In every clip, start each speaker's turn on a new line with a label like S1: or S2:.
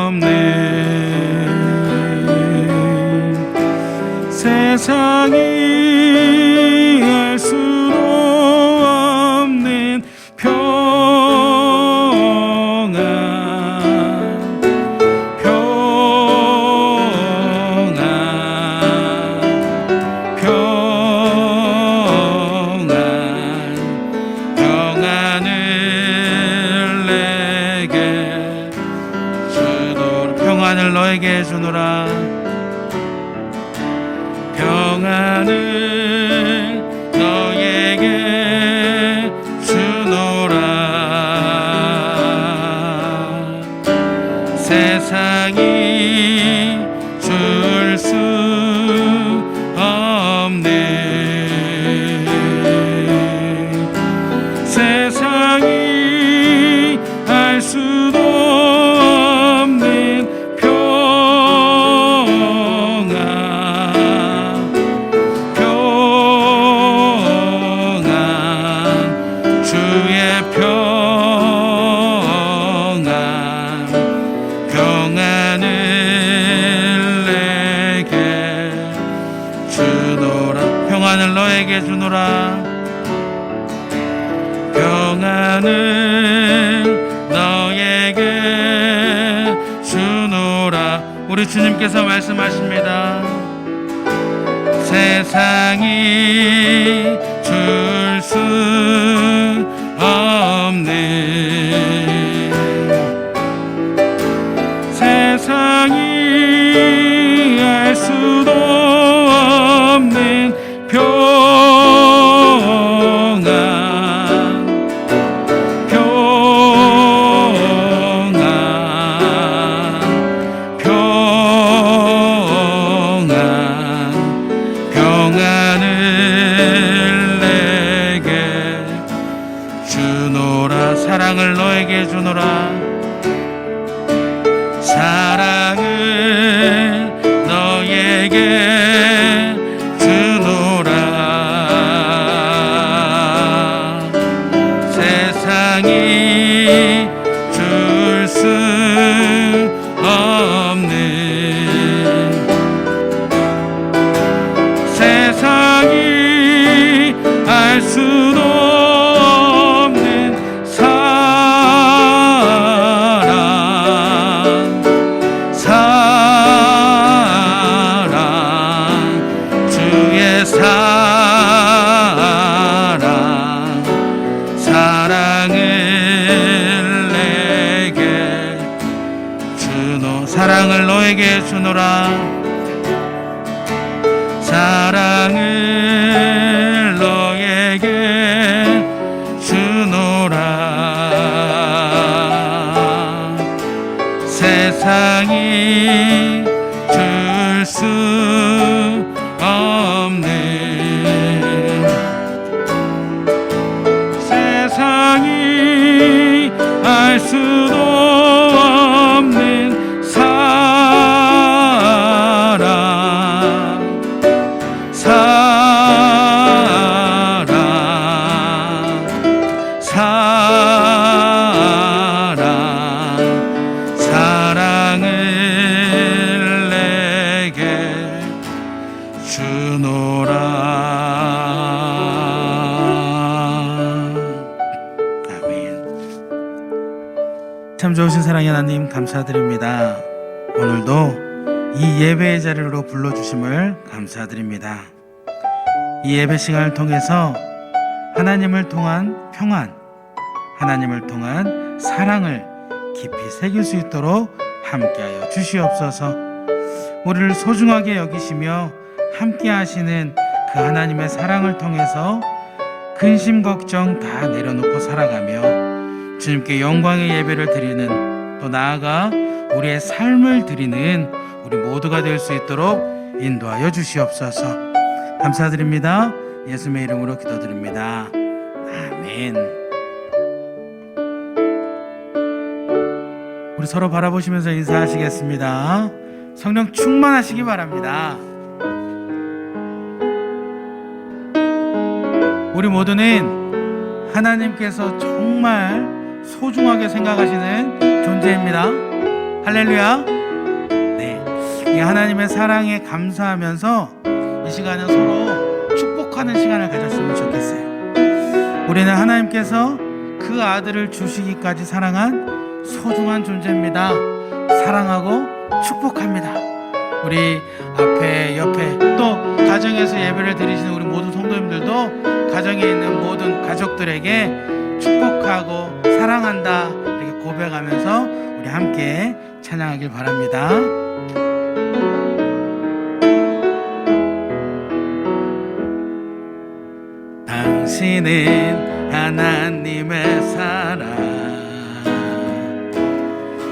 S1: 없네. 세상이 알 수도 없는 평안, 평안, 평안, 평안을 내게 주노라. 평안을 너에게 주노라. 평안을 너에게 주노라. 세상이 줄 수 없네. 세상이 알 수도 없는 평안, 평안, 주의 평안, 평안을 내게 주노라. 평안을 너에게 주노라. 평안을 너에게 주노라. 우리 주님께서 말씀하십니다. 세상이 줄 수 없네. 세상이 알 수도 없는 평안, 평안, 평안, 평안을 내게 주노라. 사랑을 너에게 주노라. 사랑을 너에게 주노라. 세상이 줄 수 없는, 세상이 알 수도 없는 사랑, 사랑, 주의 사랑, 사랑을 내게 주노. 사랑을 너에게 주노라. 사랑을 너에게 주노라. 세상이 줄 수 없는, 세상이 알 수도 없는 사랑, 사랑, 사랑, 사랑을 내게 주노라. 아멘. 참 좋으신 사랑의 하나님, 감사드립니다. 오늘도 이 예배의 자리로 불러주심을 감사드립니다. 이 예배 시간을 통해서 하나님을 통한 평안, 하나님을 통한 사랑을 깊이 새길 수 있도록 함께하여 주시옵소서. 우리를 소중하게 여기시며 함께 하시는 그 하나님의 사랑을 통해서 근심 걱정 다 내려놓고 살아가며 주님께 영광의 예배를 드리는, 또 나아가 우리의 삶을 드리는 우리 모두가 될 수 있도록 인도하여 주시옵소서. 감사드립니다. 예수님의 이름으로 기도드립니다. 아멘. 우리 서로 바라보시면서 인사하시겠습니다. 성령 충만하시기 바랍니다. 우리 모두는 하나님께서 정말 소중하게 생각하시는 존재입니다. 할렐루야. 네, 이 하나님의 사랑에 감사하면서 이 시간은 서로 축복하는 시간을 가졌으면 좋겠어요. 우리는 하나님께서 그 아들을 주시기까지 사랑한 소중한 존재입니다. 사랑하고 축복합니다. 우리 앞에 옆에 또 가정에서 예배를 드리시는 우리 모든 성도님들도 가정에 있는 모든 가족들에게 축복하고 사랑한다 이렇게 고백하면서 우리 함께 찬양하길 바랍니다. 당신은 하나님의 사랑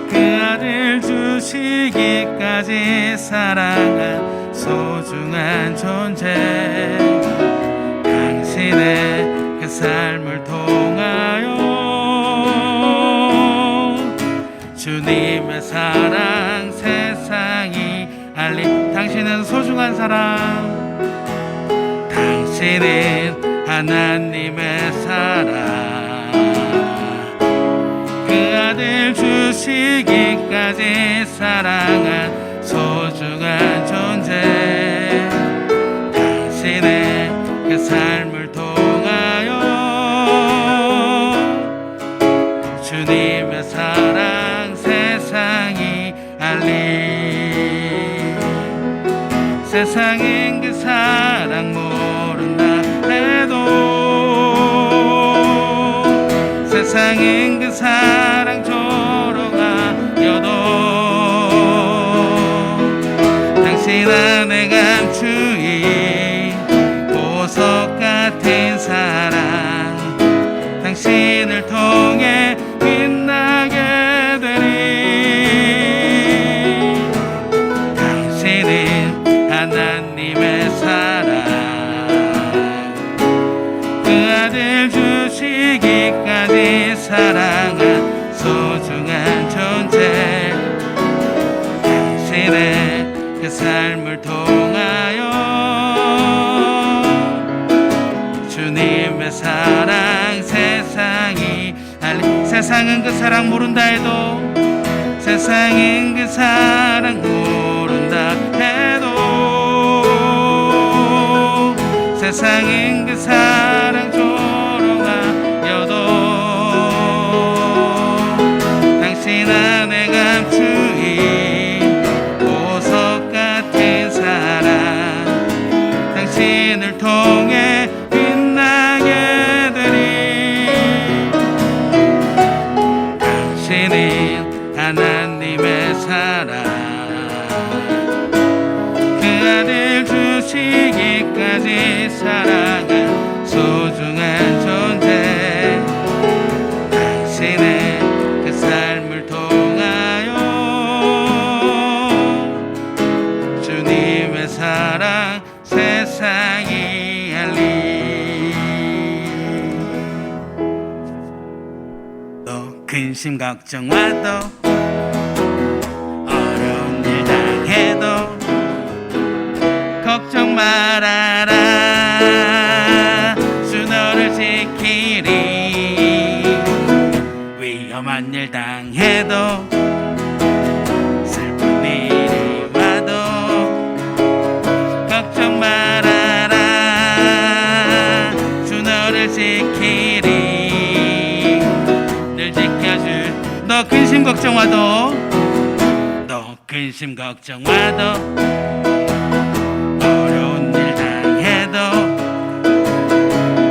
S1: 그 아들 주시기까지 사랑한 소중한 존재 당신의 그 삶을 통하여 주님의 사랑 세상이 알린 당신은 소중한 사랑 당신은 하나님의 사랑 그 아들 주시기까지 사랑한 소중한 존재 당신의 그 삶을 통하여 주님의 사랑 세상이 알리 세상엔 그 사랑 모른다 해도 세상엔 그 사랑 조롱하여도 당신 안에 감추인 보석 같은 사랑 당신을 통해 빛나게 되리 당신은 하나님의 사랑 그 아들 주시기까지 사랑한 소중한 존재 당신의 그 삶을 통하여 주님의 사랑 세상이 알리 세상은 그 사랑 모른다 해도 세상은 그 사랑 모른다 해도 세상은 그 사랑 조롱하여도 당신 안에 감추인 보석 같은 사랑 당신을 통해 빛나게 되리 당신은 하나님의 사랑 그 아들 주시기까지 사랑한 소중한 존재 당신의 그 삶을 통하여 주님의 사랑 세상이 알리 또 근심 걱정 와도 어려운 일 당해도 걱정 말아라 주 너를 지키리 위험한 일 당해도 슬픈 일이 와도 걱정 말아라 주 너를 지키리 늘 지켜줄 너 근심 걱정 와도 너 근심 걱정 와도 어려운 일 당해도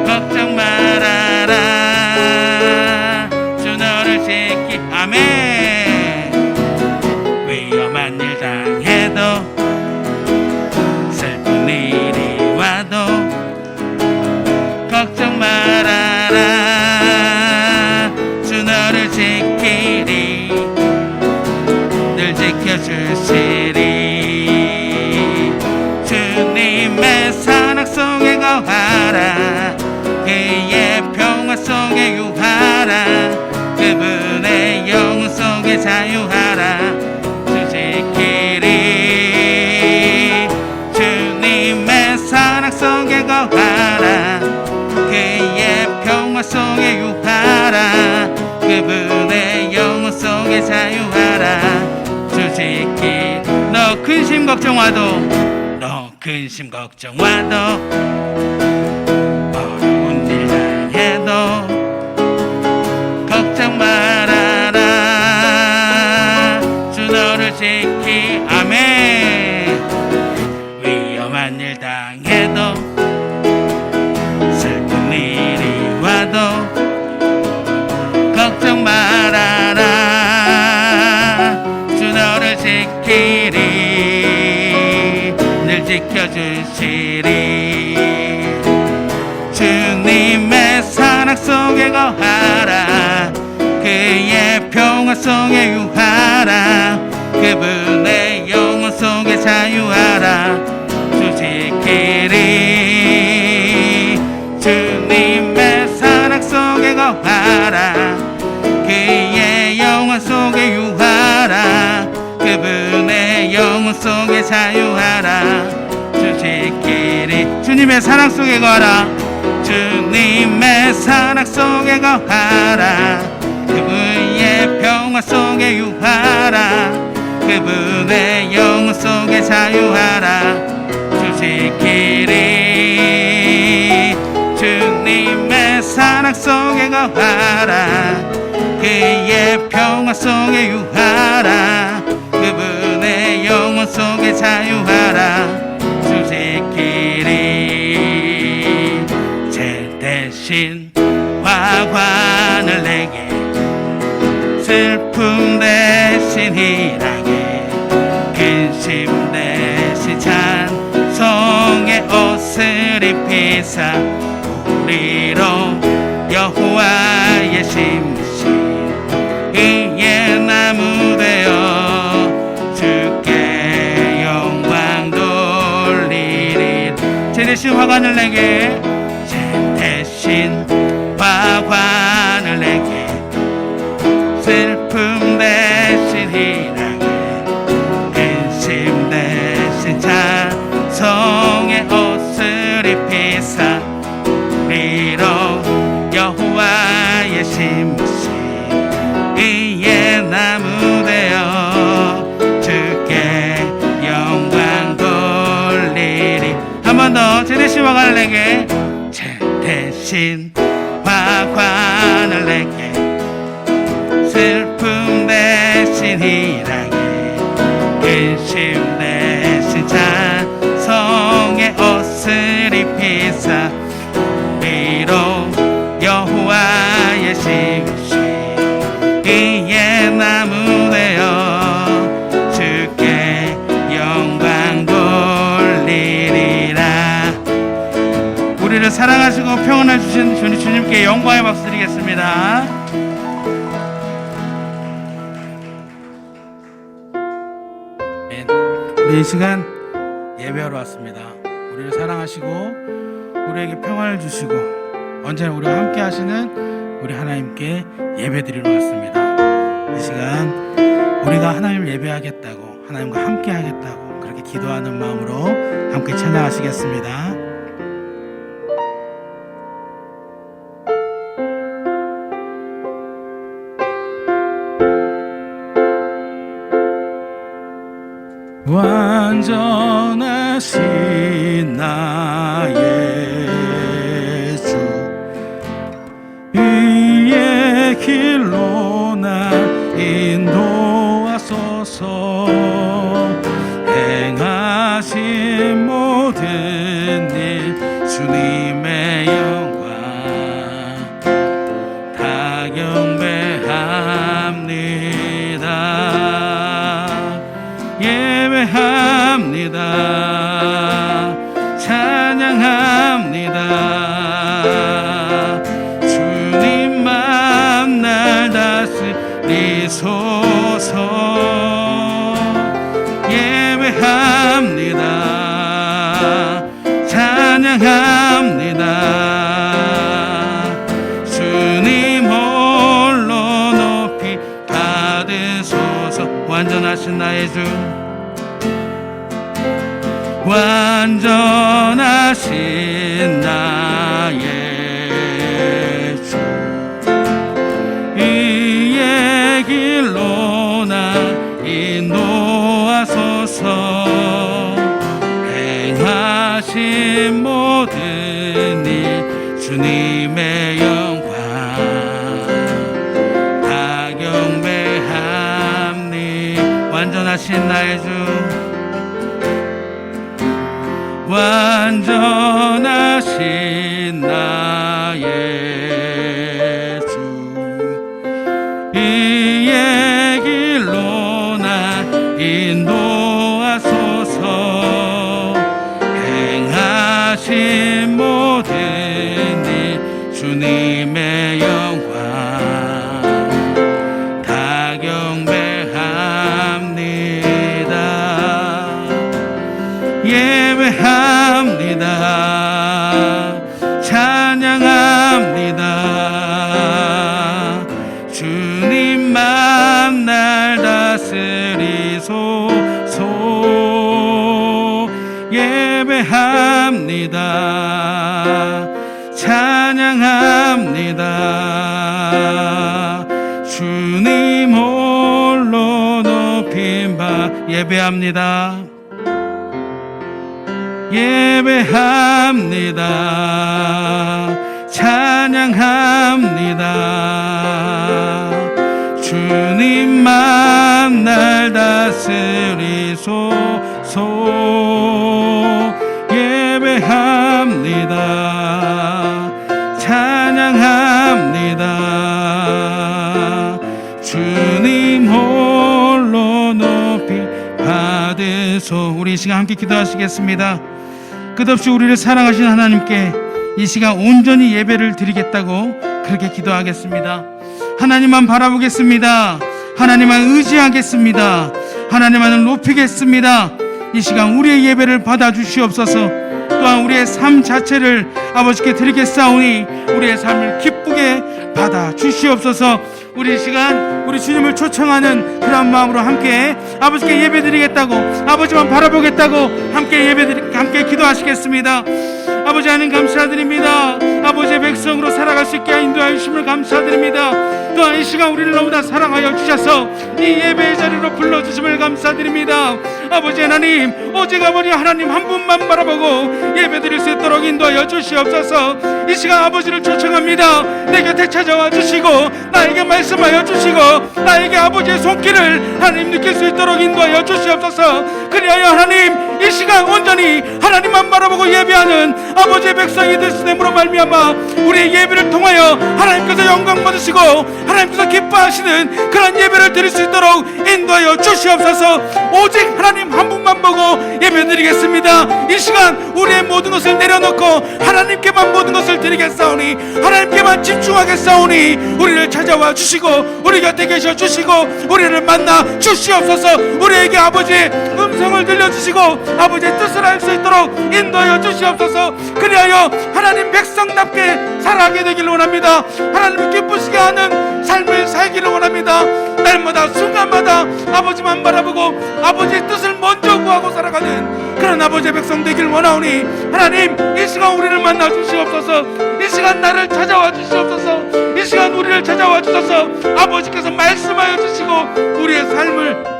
S1: 걱정 말아라 주 너를 지키 아멘 위험한 일 당해도 슬픈 일이 와도 걱정 말아라 주 너를 지키리 늘 지켜주시리 주님의 사랑 속에 거하라 그의 평화 속에 유하라 그분의 영혼 속에 자유하라 주 지키리 주님의 사랑 속에 거하라 그의 평화 속에 유하라 그분의 영혼 속에 자유하라 지키 너 근심 걱정 와도 너 근심 걱정 와도 어려운 일 당해도 걱정 말아라 주 너를 지키 아멘 위험한 일 당해도 슬픈 일이 와도 걱정 말아라 주 너를 지키리 늘 지켜주시리 주님의 사랑 속에 거하라 그의 평화 속에 유하라 그분의 영혼 속에 자유하라 주 지키리 주님의 사랑 속에 거하라 그의 영혼 속에 유하라 그분의 영혼 속에 자유하라 주 지키리 주님의 사랑 속에 거하라 주님의 사랑 속에 거하라 그분의 평화 속에 유하라 그분의 영혼 속에 자유하라 주 지키리 주님의 사랑 속에 거하라 그의 평화 속에 유하라 그분의 영혼 속에 자유하라 주 지키리 죄 대신 화관을 내게 슬픔 대신 희락에 근심 대신 찬송의 옷을 입히사 우리로 여호와의 심으신 의의 나무 되어 주께 영광 돌리리 제 대신 화관을 내게 제 대신 화관을 내게 슬픔 대신 희락에 근심 대신 찬송의 옷을 입히사 우리로 여호와의 심으신 의의 나무 되어 주께 영광 돌리리 한 번 더 제 대신 화관을 내게 제 대신 화관을 내게 슬픔 대신 희락에 근심 대신 찬송의 옷을 입히사 우리로 여호와의 심으신 의의 나무 되어 주께 영광 돌리리라 우리를 사랑하시고 평안해 주신 주님께 영광의 박수 드리겠습니다. 우리 이 시간 예배하러 왔습니다. 우리를 사랑하시고 우리에게 평안을 주시고 언제나 우리와 함께 하시는 우리 하나님께 예배드리러 왔습니다. 이 시간 우리가 하나님을 예배하겠다고 하나님과 함께 하겠다고 그렇게 기도하는 마음으로 함께 찬양하시겠습니다. 완전하신 나의 주 이의 길로 날 인도하소서 행하신 모든 일 주님의 영광 다 경배합니다. 예배합니다. 찬양합니다. 주님만 날 다스리소서. 예배합니다. 찬양합니다. 주님 홀로 높이 받으소서. 완전하신 나의 주 완전하신 나의 주 이의 길로 나 인도 인도하소서. 행하신 모든 일 주님의 영광 다 경배합니. 완전하신 나의 주, 완전하신 나의 주, 이의 길로 날 인도하소서. 행하신 모든 일 주님의 영광 다 경배합니다. 예배합니다. 찬양합니다. 주님만 날 다스리소서. 예배합니다. 찬양합니다. 주님 홀로 높임 바. 예배합니다. 예배합니다. 찬양합니다. 주님만 날 다스리소서. 예배합니다. 찬양합니다. 주님 홀로 높이 받으소. 우리 이 시간 함께 기도하시겠습니다. 끝없이 우리를 사랑하신 하나님께 이 시간 온전히 예배를 드리겠다고 그렇게 기도하겠습니다. 하나님만 바라보겠습니다. 하나님만 의지하겠습니다. 하나님만을 높이겠습니다. 이 시간 우리의 예배를 받아주시옵소서. 또한 우리의 삶 자체를 아버지께 드리겠사오니 우리의 삶을 기쁘게 받아주시옵소서. 우리 이 시간 우리 주님을 초청하는 그런 마음으로 함께 아버지께 예배드리겠다고, 아버지만 바라보겠다고 함께 기도하시겠습니다. 아버지 하나님 감사드립니다. 아버지의 백성으로 살아갈 수 있게 인도하여 주심을 감사드립니다. 또한 이 시간 우리를 너무나 사랑하여 주셔서 이 예배의 자리로 불러주심을 감사드립니다. 아버지 하나님, 오직 아버지 하나님 한 분만 바라보고 예배드릴 수 있도록 인도하여 주시옵소서. 이 시간 아버지를 초청합니다. 내 곁에 찾아와 주시고 나에게 말씀하여 주시고 나에게 아버지의 손길을 하나님 느낄 수 있도록 인도하여 주시옵소서. 그리하여 하나님 이 시간 온전히 하나님만 바라보고 예배하는 아버지의 백성이 될 수 있음으로 말미암아 우리의 예배를 통하여 하나님께서 영광 받으시고 하나님께서 기뻐하시는 그런 예배를 드릴 수 있도록 인도하여 주시옵소서. 오직 하나님 한 분만 보고 예배드리겠습니다. 이 시간 우리의 모든 것을 내려놓고 하나님께만 모든 것을 드리겠사오니 하나님께만 집중하겠사오니 우리를 찾아와 주시고 우리 곁에 계셔 주시고 우리를 만나 주시옵소서. 우리에게 아버지의 음성을 들려주시고 아버지의 뜻을 알 수 있도록 인도하여 주시옵소서. 그리하여 하나님 백성답게 살아가게 되기를 원합니다. 하나님을 기쁘시게 하는 삶을 살기를 원합니다. 날마다 순간마다 아버지만 바라보고 아버지의 뜻을 먼저 구하고 살아가는 그런 아버지의 백성 되기를 원하오니 하나님 이 시간 우리를 만나 주시옵소서. 이 시간 나를 찾아와 주시옵소서. 이 시간 우리를 찾아와 주셔서 아버지께서 말씀하여 주시고 우리의 삶을,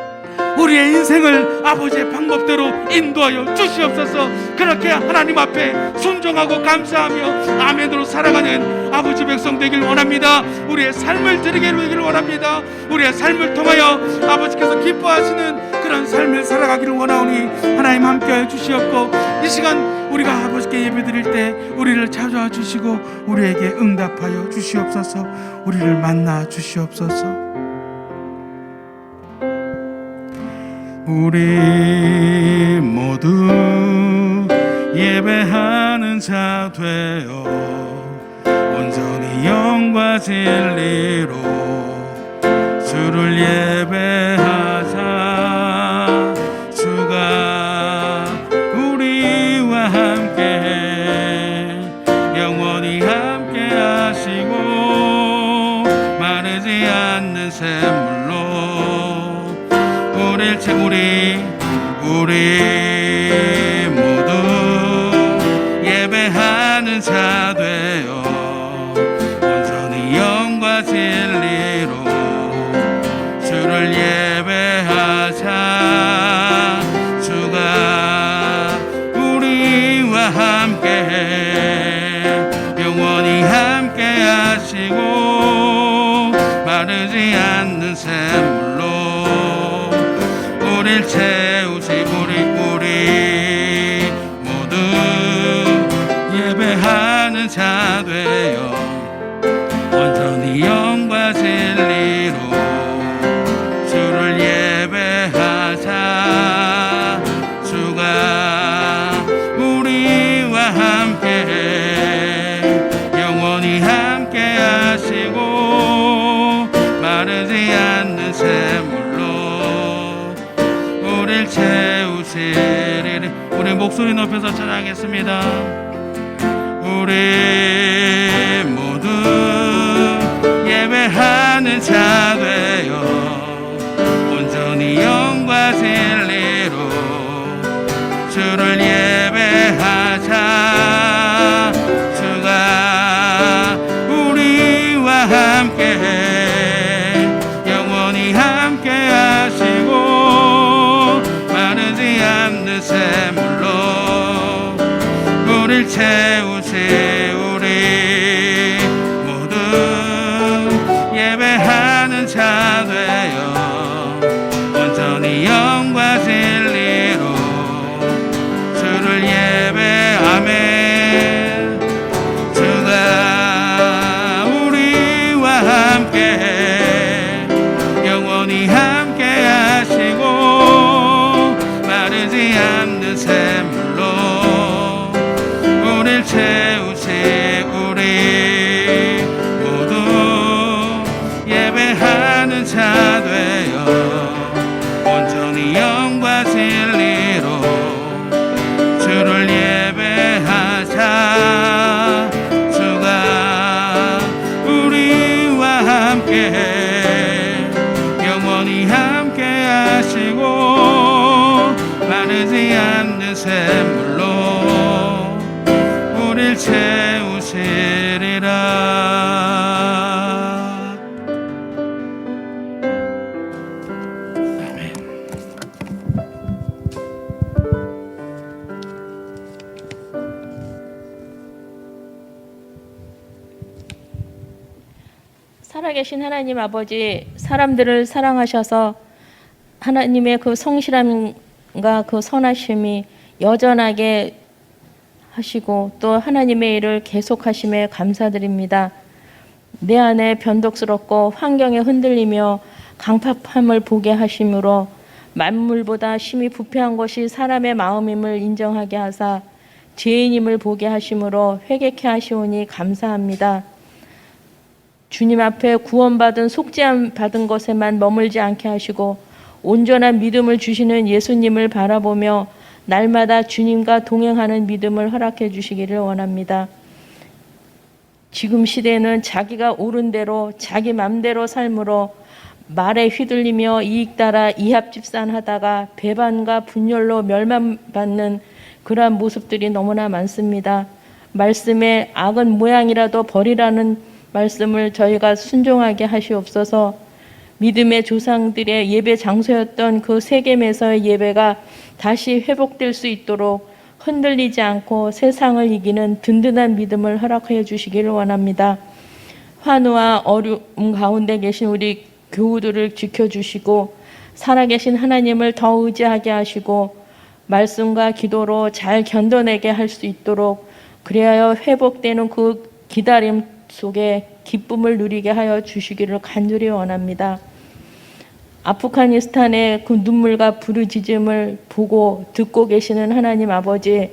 S1: 우리의 인생을 아버지의 방법대로 인도하여 주시옵소서. 그렇게 하나님 앞에 순종하고 감사하며 아멘으로 살아가는 아버지 백성 되길 원합니다. 우리의 삶을 드리기를 원합니다. 우리의 삶을 통하여 아버지께서 기뻐하시는 그런 삶을 살아가기를 원하오니 하나님 함께하여 주시옵고 이 시간 우리가 아버지께 예배드릴 때 우리를 찾아와 주시고 우리에게 응답하여 주시옵소서. 우리를 만나 주시옵소서. 우리 모두 예배하는 자 되어 온전히 영과 진리로 주를 예배하자. 주가 우리와 함께 영원히 함께 하시고 마르지 않는 샘물로 우리 모두 예배하는 자 되어 온전히 영과 진리로 주를 예배하자. 우릴 채우시고 우리 모두 예배하는 자 되어 온전히 영과 진리로 주를 예배하자. 주가 우리와 함께 영원히 함께 하시고 마르지 않는 샘물로 우릴 채우시리니. 우리 목소리 높여서 찬양하겠습니다. 우리 모두 예배하는 자 되어 온전히 영과 진리로 주를 예배하자. 주가 우리와 함께 영원히 함께 하시고 마르지 않는 샘물로 우릴 채우시. 우리 모두 예배하는 자 되어 온전히 영과 진리로 주를 예배하며 주가 우리와 함께 영원히 함께 하시고 마르지 않는 샘물로 우릴 채우시. 우리 모두 예배하는 자 되어 온전히 영과 진리로 주를 예배하자. 주가 우리와 함께 영원히 함께 하시고 마르지 않는 샘물로 우릴 채우시리라. 아멘.
S2: 살아계신 하나님 아버지, 사람들을 사랑하셔서 하나님의 그 성실함과 그 선하심이 여전하게 하시고 또 하나님의 일을 계속하심에 감사드립니다. 내 안에 변덕스럽고 환경에 흔들리며 강팍함을 보게 하심으로 만물보다 심히 부패한 것이 사람의 마음임을 인정하게 하사 죄인임을 보게 하심으로 회개케 하시오니 감사합니다. 주님 앞에 구원받은 속죄함 받은 것에만 머물지 않게 하시고 온전한 믿음을 주시는 예수님을 바라보며 날마다 주님과 동행하는 믿음을 허락해 주시기를 원합니다. 지금 시대는 자기가 옳은 대로 자기 맘대로 삶으로 말에 휘둘리며 이익 따라 이합집산하다가 배반과 분열로 멸망받는 그러한 모습들이 너무나 많습니다. 말씀에 악은 모양이라도 버리라는 말씀을 저희가 순종하게 하시옵소서. 믿음의 조상들의 예배 장소였던 그 세겜에서의 예배가 다시 회복될 수 있도록 흔들리지 않고 세상을 이기는 든든한 믿음을 허락해 주시기를 원합니다. 환우와 어려움 가운데 계신 우리 교우들을 지켜주시고 살아계신 하나님을 더 의지하게 하시고 말씀과 기도로 잘 견뎌내게 할 수 있도록 그리하여 회복되는 그 기다림 속에 기쁨을 누리게 하여 주시기를 간절히 원합니다. 아프가니스탄의 그 눈물과 부르짖음을 보고 듣고 계시는 하나님 아버지,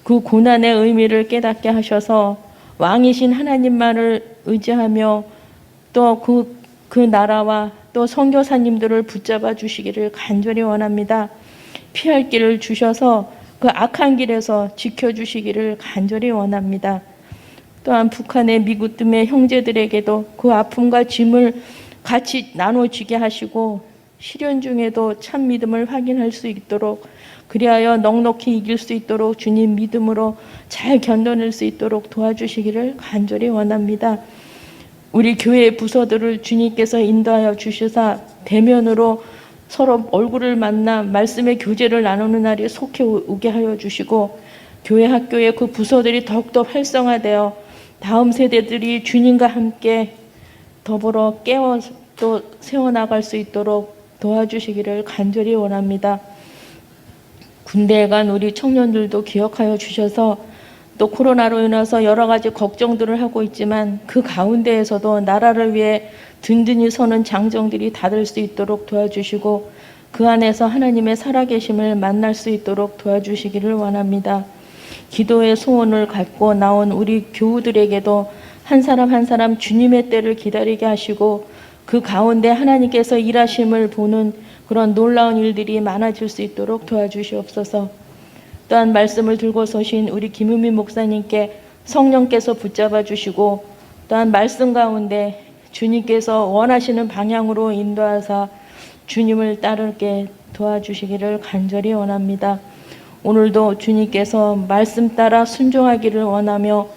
S2: 그 고난의 의미를 깨닫게 하셔서 왕이신 하나님만을 의지하며 또 그 나라와 또 선교사님들을 붙잡아 주시기를 간절히 원합니다. 피할 길을 주셔서 그 악한 길에서 지켜주시기를 간절히 원합니다. 또한 북한의 미구뜸의 형제들에게도 그 아픔과 짐을 같이 나눠주게 하시고 시련 중에도 참 믿음을 확인할 수 있도록 그리하여 넉넉히 이길 수 있도록 주님 믿음으로 잘 견뎌낼 수 있도록 도와주시기를 간절히 원합니다. 우리 교회의 부서들을 주님께서 인도하여 주시사 대면으로 서로 얼굴을 만나 말씀의 교제를 나누는 날이 속히 오게 하여 주시고 교회 학교의 그 부서들이 더욱더 활성화되어 다음 세대들이 주님과 함께 더불어 깨워 또 세워나갈 수 있도록 도와주시기를 간절히 원합니다. 군대에 간 우리 청년들도 기억하여 주셔서 또 코로나로 인해서 여러 가지 걱정들을 하고 있지만 그 가운데에서도 나라를 위해 든든히 서는 장정들이 다될 수 있도록 도와주시고 그 안에서 하나님의 살아계심을 만날 수 있도록 도와주시기를 원합니다. 기도의 소원을 갖고 나온 우리 교우들에게도 한 사람 한 사람 주님의 때를 기다리게 하시고 그 가운데 하나님께서 일하심을 보는 그런 놀라운 일들이 많아질 수 있도록 도와주시옵소서. 또한 말씀을 들고 서신 우리 김은미 목사님께 성령께서 붙잡아 주시고 또한 말씀 가운데 주님께서 원하시는 방향으로 인도하사 주님을 따르게 도와주시기를 간절히 원합니다. 오늘도 주님께서 말씀 따라 순종하기를 원하며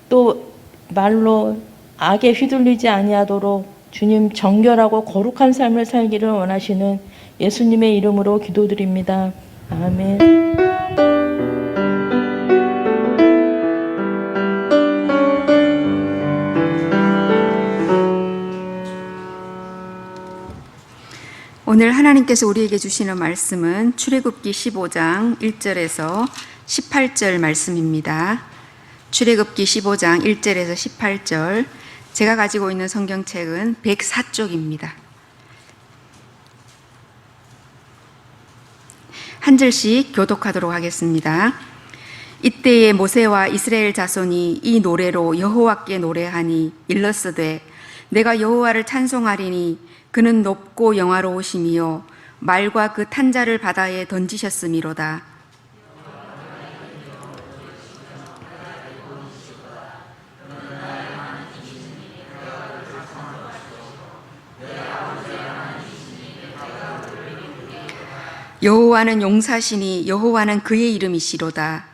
S2: 또 말로 악에 휘둘리지 아니하도록 주님 정결하고 거룩한 삶을 살기를 원하시는 예수님의 이름으로 기도드립니다. 아멘.
S3: 오늘 하나님께서 우리에게 주시는 말씀은 출애굽기 15장 1절에서 18절 말씀입니다. 출애굽기 15장 1절에서 18절, 제가 가지고 있는 성경책은 104쪽입니다. 한 절씩 교독하도록 하겠습니다. 이때에 모세와 이스라엘 자손이 이 노래로 여호와께 노래하니 일렀으되 내가 여호와를 찬송하리니 그는 높고 영화로우심이요 말과 그 탄자를 바다에 던지셨음이로다. 여호와는 용사시니 여호와는 그의 이름이시로다.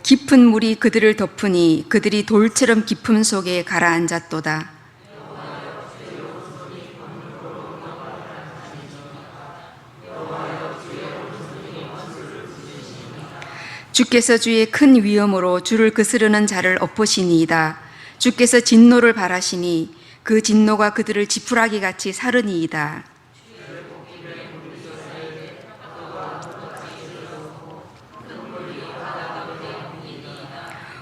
S3: 깊은 물이 그들을 덮으니 그들이 돌처럼 깊음 속에 가라앉았도다. 주께서 주의 큰 위엄으로 주를 거스르는 자를 엎으시니이다. 주께서 진노를 발하시니 그 진노가 그들을 지푸라기 같이 사르니이다.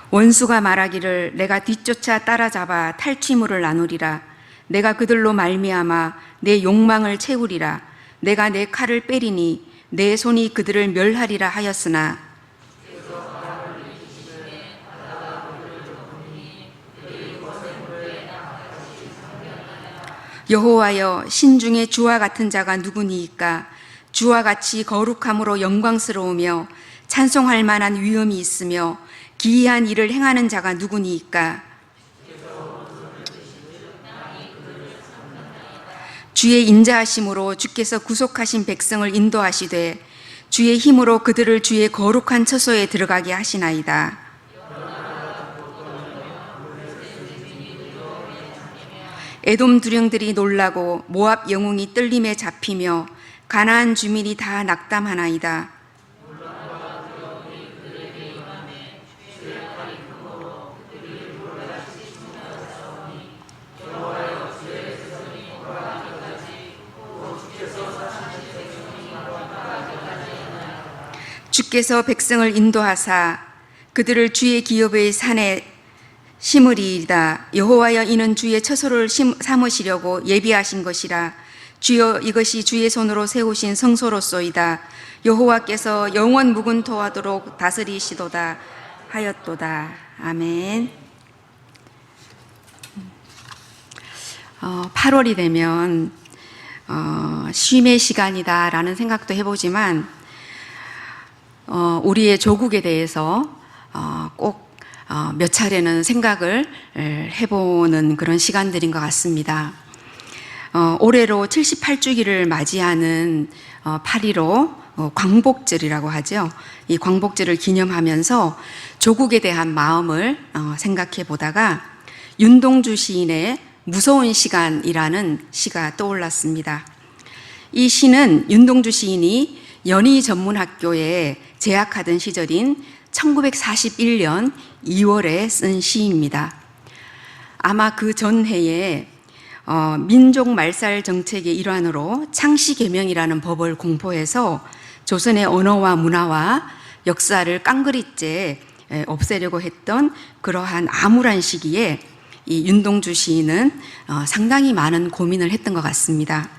S3: 원수가 말하기를 내가 뒤쫓아 따라잡아 탈취물을 나누리라. 내가 그들로 말미암아 내 욕망을 채우리라. 내가 내 칼을 빼리니 내 손이 그들을 멸하리라 하였으나 여호와여, 신중에 주와 같은 자가 누구니이까? 주와 같이 거룩함으로 영광스러우며 찬송할 만한 위엄이 있으며 기이한 일을 행하는 자가 누구니이까? 주의 인자하심으로 주께서 구속하신 백성을 인도하시되 주의 힘으로 그들을 주의 거룩한 처소에 들어가게 하시나이다. 에돔 두령들이 놀라고 모압 영웅이 떨림에 잡히며 가나안 주민이 다 낙담하나이다. 주께서 백성을 인도하사 그들을 주의 기업의 산에 심으리이다. 여호와여, 이는 주의 처소를 삼으시려고 예비하신 것이라. 주여, 이것이 주의 손으로 세우신 성소로소이다. 여호와께서 영원 무근토하도록 다스리시도다 하였도다. 아멘. 8월이 되면 쉼의 시간이다라는 생각도 해보지만 우리의 조국에 대해서 꼭 몇 차례는 생각을 해보는 그런 시간들인 것 같습니다. 올해로 78주기를 맞이하는 8.15 광복절이라고 하죠. 이 광복절을 기념하면서 조국에 대한 마음을 생각해 보다가 윤동주 시인의 무서운 시간이라는 시가 떠올랐습니다. 이 시는 윤동주 시인이 연희 전문학교에 재학하던 시절인 1941년 2월에 쓴 시입니다. 아마 그 전해에 민족 말살 정책의 일환으로 창시개명이라는 법을 공포해서 조선의 언어와 문화와 역사를 깡그리째 없애려고 했던 그러한 암울한 시기에 이 윤동주 시인은 상당히 많은 고민을 했던 것 같습니다.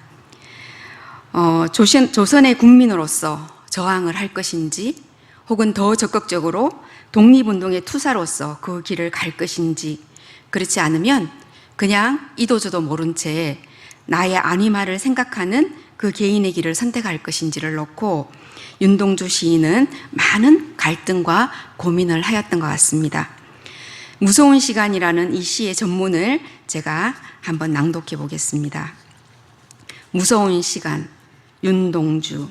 S3: 조선의 국민으로서 저항을 할 것인지 혹은 더 적극적으로 독립운동의 투사로서 그 길을 갈 것인지, 그렇지 않으면 그냥 이도저도 모른 채 나의 안위마를 생각하는 그 개인의 길을 선택할 것인지를 놓고 윤동주 시인은 많은 갈등과 고민을 하였던 것 같습니다. 무서운 시간이라는 이 시의 전문을 제가 한번 낭독해 보겠습니다. 무서운 시간, 윤동주.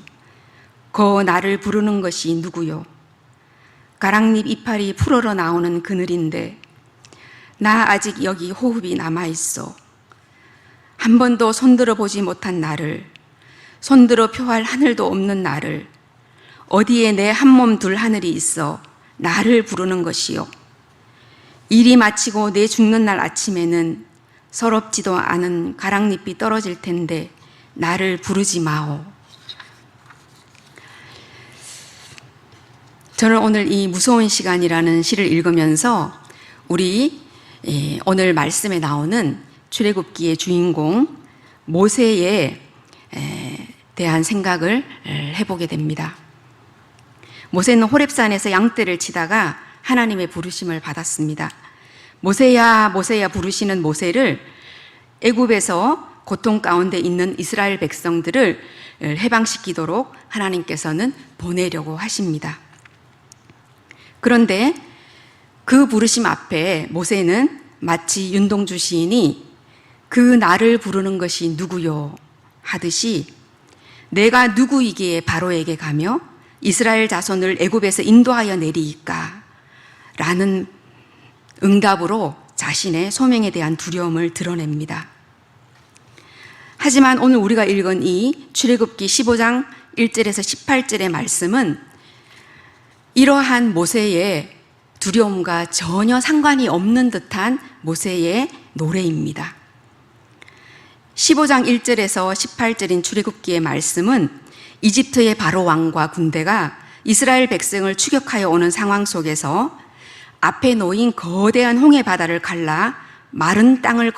S3: 거 나를 부르는 것이 누구요? 가랑잎 이파리 풀어러 나오는 그늘인데 나 아직 여기 호흡이 남아있어. 한 번도 손들어 보지 못한 나를, 손들어 표할 하늘도 없는 나를, 어디에 내 한 몸 둘 하늘이 있어 나를 부르는 것이요. 일이 마치고 내 죽는 날 아침에는 서럽지도 않은 가랑잎이 떨어질 텐데 나를 부르지 마오. 저는 오늘 이 무서운 시간이라는 시를 읽으면서 우리 오늘 말씀에 나오는 출애굽기의 주인공 모세에 대한 생각을 해보게 됩니다. 모세는 호렙산에서 양떼를 치다가 하나님의 부르심을 받았습니다. 모세야 모세야 부르시는 모세를 애굽에서 고통 가운데 있는 이스라엘 백성들을 해방시키도록 하나님께서는 보내려고 하십니다. 그런데 그 부르심 앞에 모세는 마치 윤동주 시인이 그 나를 부르는 것이 누구요 하듯이 내가 누구이기에 바로에게 가며 이스라엘 자손을 애굽에서 인도하여 내리이까 라는 응답으로 자신의 소명에 대한 두려움을 드러냅니다. 하지만 오늘 우리가 읽은 이 출애굽기 15장 1절에서 18절의 말씀은 이러한 모세의 두려움과 전혀 상관이 없는 듯한 모세의 노래입니다. 15장 1절에서 18절인 출애굽기의 말씀은 이집트의 바로 왕과 군대가 이스라엘 백성을 추격하여 오는 상황 속에서 앞에 놓인 거대한 홍해 바다를 갈라 마른 땅을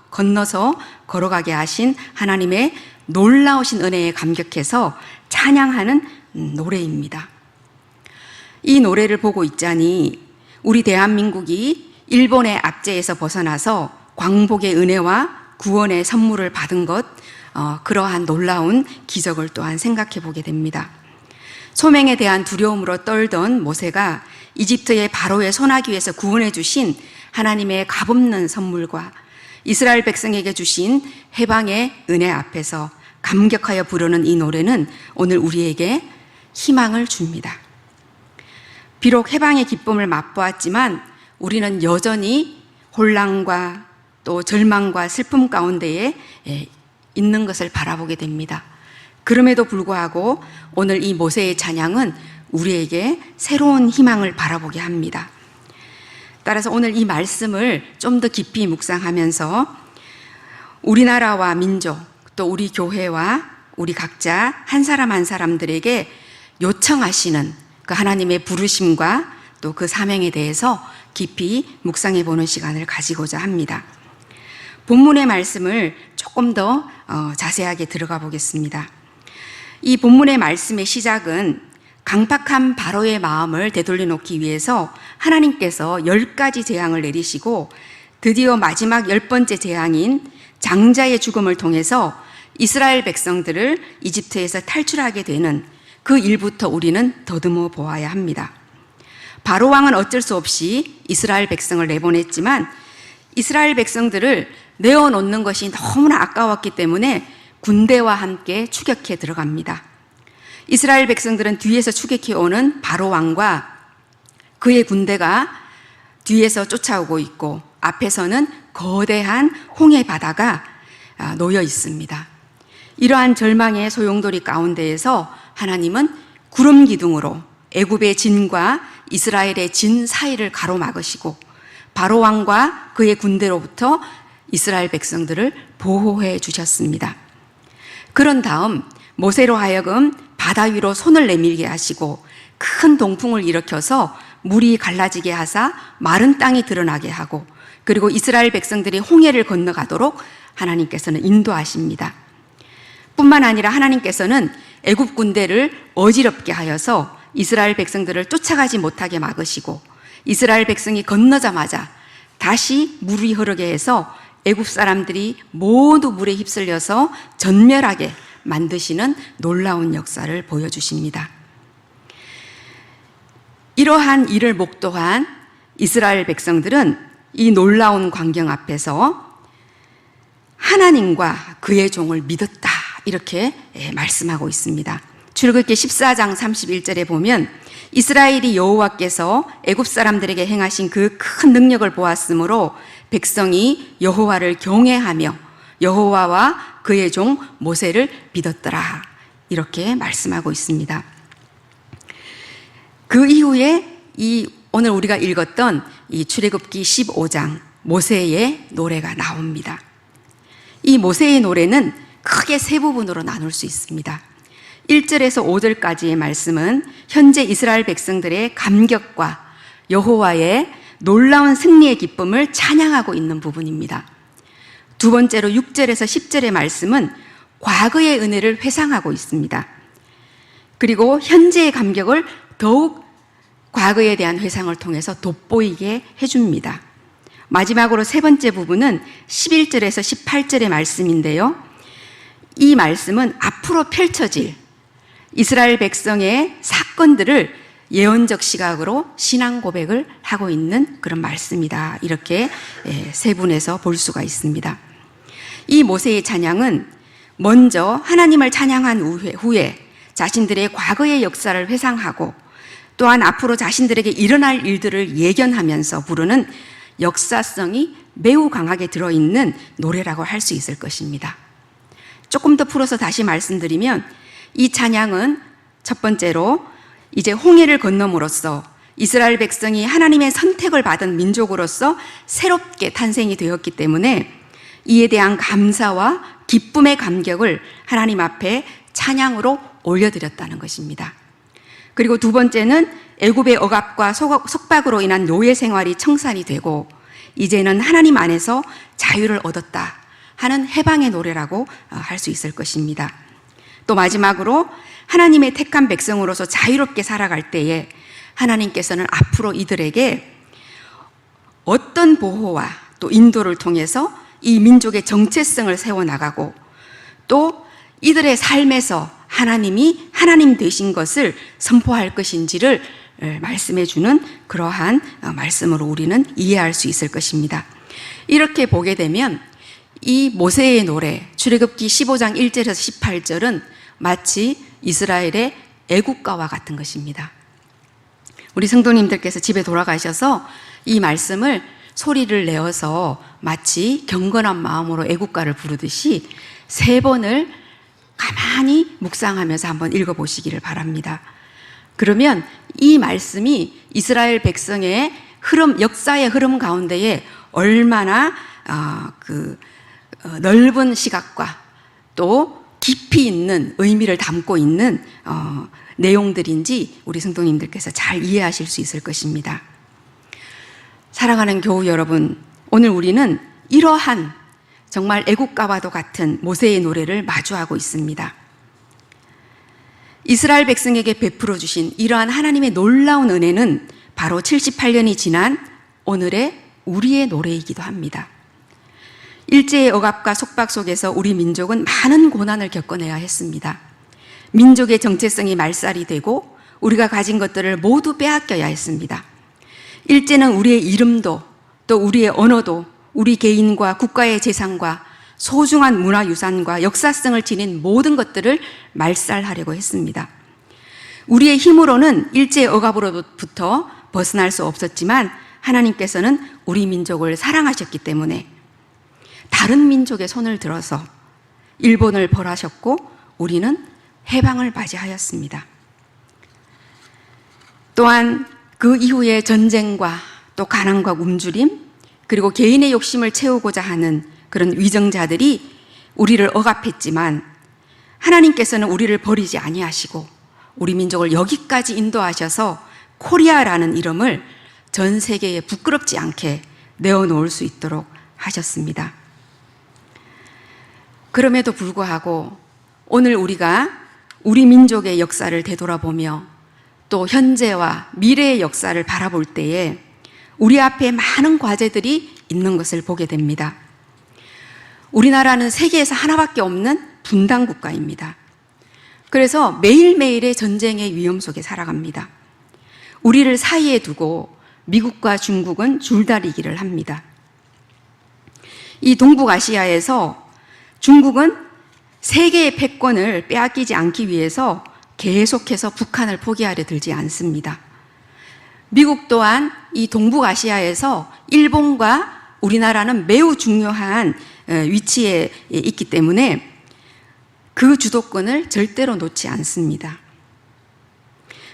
S3: 건너서 걸어가게 하신 하나님의 놀라우신 은혜에 감격해서 찬양하는 노래입니다. 이 노래를 보고 있자니 우리 대한민국이 일본의 압제에서 벗어나서 광복의 은혜와 구원의 선물을 받은 것, 그러한 놀라운 기적을 또한 생각해 보게 됩니다. 소명에 대한 두려움으로 떨던 모세가 이집트의 바로의 소나기에서 구원해 주신 하나님의 값없는 선물과 이스라엘 백성에게 주신 해방의 은혜 앞에서 감격하여 부르는 이 노래는 오늘 우리에게 희망을 줍니다. 비록 해방의 기쁨을 맛보았지만 우리는 여전히 혼란과 또 절망과 슬픔 가운데에 있는 것을 바라보게 됩니다. 그럼에도 불구하고 오늘 이 모세의 찬양은 우리에게 새로운 희망을 바라보게 합니다. 따라서 오늘 이 말씀을 좀 더 깊이 묵상하면서 우리나라와 민족 또 우리 교회와 우리 각자 한 사람 한 사람들에게 요청하시는 그 하나님의 부르심과 또 그 사명에 대해서 깊이 묵상해 보는 시간을 가지고자 합니다. 본문의 말씀을 조금 더 자세하게 들어가 보겠습니다. 이 본문의 말씀의 시작은 강팍한 바로의 마음을 되돌려 놓기 위해서 하나님께서 10가지 재앙을 내리시고 드디어 마지막 10번째 재앙인 장자의 죽음을 통해서 이스라엘 백성들을 이집트에서 탈출하게 되는 그 일부터 우리는 더듬어 보아야 합니다. 바로 왕은 어쩔 수 없이 이스라엘 백성을 내보냈지만 이스라엘 백성들을 내어놓는 것이 너무나 아까웠기 때문에 군대와 함께 추격해 들어갑니다. 이스라엘 백성들은 뒤에서 추격해 오는 바로 왕과 그의 군대가 뒤에서 쫓아오고 있고 앞에서는 거대한 홍해 바다가 놓여 있습니다. 이러한 절망의 소용돌이 가운데에서 하나님은 구름 기둥으로 애굽의 진과 이스라엘의 진 사이를 가로막으시고 바로 왕과 그의 군대로부터 이스라엘 백성들을 보호해 주셨습니다. 그런 다음 모세로 하여금 바다 위로 손을 내밀게 하시고 큰 동풍을 일으켜서 물이 갈라지게 하사 마른 땅이 드러나게 하고 그리고 이스라엘 백성들이 홍해를 건너가도록 하나님께서는 인도하십니다. 뿐만 아니라 하나님께서는 애굽 군대를 어지럽게 하여서 이스라엘 백성들을 쫓아가지 못하게 막으시고 이스라엘 백성이 건너자마자 다시 물이 흐르게 해서 애굽 사람들이 모두 물에 휩쓸려서 전멸하게 만드시는 놀라운 역사를 보여주십니다. 이러한 일을 목도한 이스라엘 백성들은 이 놀라운 광경 앞에서 하나님과 그의 종을 믿었다 이렇게 말씀하고 있습니다. 출애굽기 14장 31절에 보면 이스라엘이 여호와께서 애굽 사람들에게 행하신 그 큰 능력을 보았으므로 백성이 여호와를 경외하며 여호와와 그의 종 모세를 믿었더라 이렇게 말씀하고 있습니다. 그 이후에 오늘 우리가 읽었던 이 출애굽기 15장 모세의 노래가 나옵니다. 이 모세의 노래는 크게 세 부분으로 나눌 수 있습니다. 1절에서 5절까지의 말씀은 현재 이스라엘 백성들의 감격과 여호와의 놀라운 승리의 기쁨을 찬양하고 있는 부분입니다. 두 번째로 6절에서 10절의 말씀은 과거의 은혜를 회상하고 있습니다. 그리고 현재의 감격을 더욱 과거에 대한 회상을 통해서 돋보이게 해줍니다. 마지막으로 세 번째 부분은 11절에서 18절의 말씀인데요. 이 말씀은 앞으로 펼쳐질 이스라엘 백성의 사건들을 예언적 시각으로 신앙 고백을 하고 있는 그런 말씀이다. 이렇게 세분해서 볼 수가 있습니다. 이 모세의 찬양은 먼저 하나님을 찬양한 후에 자신들의 과거의 역사를 회상하고 또한 앞으로 자신들에게 일어날 일들을 예견하면서 부르는 역사성이 매우 강하게 들어있는 노래라고 할 수 있을 것입니다. 조금 더 풀어서 다시 말씀드리면 이 찬양은 첫 번째로 이제 홍해를 건너므로써 이스라엘 백성이 하나님의 선택을 받은 민족으로서 새롭게 탄생이 되었기 때문에 이에 대한 감사와 기쁨의 감격을 하나님 앞에 찬양으로 올려드렸다는 것입니다. 그리고 두 번째는 애굽의 억압과 속박으로 인한 노예 생활이 청산이 되고 이제는 하나님 안에서 자유를 얻었다 하는 해방의 노래라고 할 수 있을 것입니다. 또 마지막으로 하나님의 택한 백성으로서 자유롭게 살아갈 때에 하나님께서는 앞으로 이들에게 어떤 보호와 또 인도를 통해서 이 민족의 정체성을 세워나가고 또 이들의 삶에서 하나님이 하나님 되신 것을 선포할 것인지를 말씀해 주는 그러한 말씀으로 우리는 이해할 수 있을 것입니다. 이렇게 보게 되면 이 모세의 노래 출애굽기 15장 1절에서 18절은 마치 이스라엘의 애국가와 같은 것입니다. 우리 성도님들께서 집에 돌아가셔서 이 말씀을 소리를 내어서 마치 경건한 마음으로 애국가를 부르듯이 3번을 가만히 묵상하면서 한번 읽어보시기를 바랍니다. 그러면 이 말씀이 이스라엘 백성의 흐름, 역사의 흐름 가운데에 얼마나 넓은 시각과 또 깊이 있는 의미를 담고 있는 내용들인지 우리 성도님들께서 잘 이해하실 수 있을 것입니다. 사랑하는 교우 여러분, 오늘 우리는 이러한 정말 애국가와도 같은 모세의 노래를 마주하고 있습니다. 이스라엘 백성에게 베풀어 주신 이러한 하나님의 놀라운 은혜는 바로 78년이 지난 오늘의 우리의 노래이기도 합니다. 일제의 억압과 속박 속에서 우리 민족은 많은 고난을 겪어내야 했습니다. 민족의 정체성이 말살이 되고 우리가 가진 것들을 모두 빼앗겨야 했습니다. 일제는 우리의 이름도 또 우리의 언어도 우리 개인과 국가의 재산과 소중한 문화유산과 역사성을 지닌 모든 것들을 말살하려고 했습니다. 우리의 힘으로는 일제의 억압으로부터 벗어날 수 없었지만 하나님께서는 우리 민족을 사랑하셨기 때문에 다른 민족의 손을 들어서 일본을 벌하셨고 우리는 해방을 맞이하였습니다. 또한 그 이후에 전쟁과 또 가난과 굶주림, 그리고 개인의 욕심을 채우고자 하는 그런 위정자들이 우리를 억압했지만 하나님께서는 우리를 버리지 아니하시고 우리 민족을 여기까지 인도하셔서 코리아라는 이름을 전 세계에 부끄럽지 않게 내어놓을 수 있도록 하셨습니다. 그럼에도 불구하고 오늘 우리가 우리 민족의 역사를 되돌아보며 또 현재와 미래의 역사를 바라볼 때에 우리 앞에 많은 과제들이 있는 것을 보게 됩니다. 우리나라는 세계에서 하나밖에 없는 분단 국가입니다. 그래서 매일매일의 전쟁의 위험 속에 살아갑니다. 우리를 사이에 두고 미국과 중국은 줄다리기를 합니다. 이 동북아시아에서 중국은 세계의 패권을 빼앗기지 않기 위해서 계속해서 북한을 포기하려 들지 않습니다. 미국 또한 이 동북아시아에서 일본과 우리나라는 매우 중요한 위치에 있기 때문에 그 주도권을 절대로 놓지 않습니다.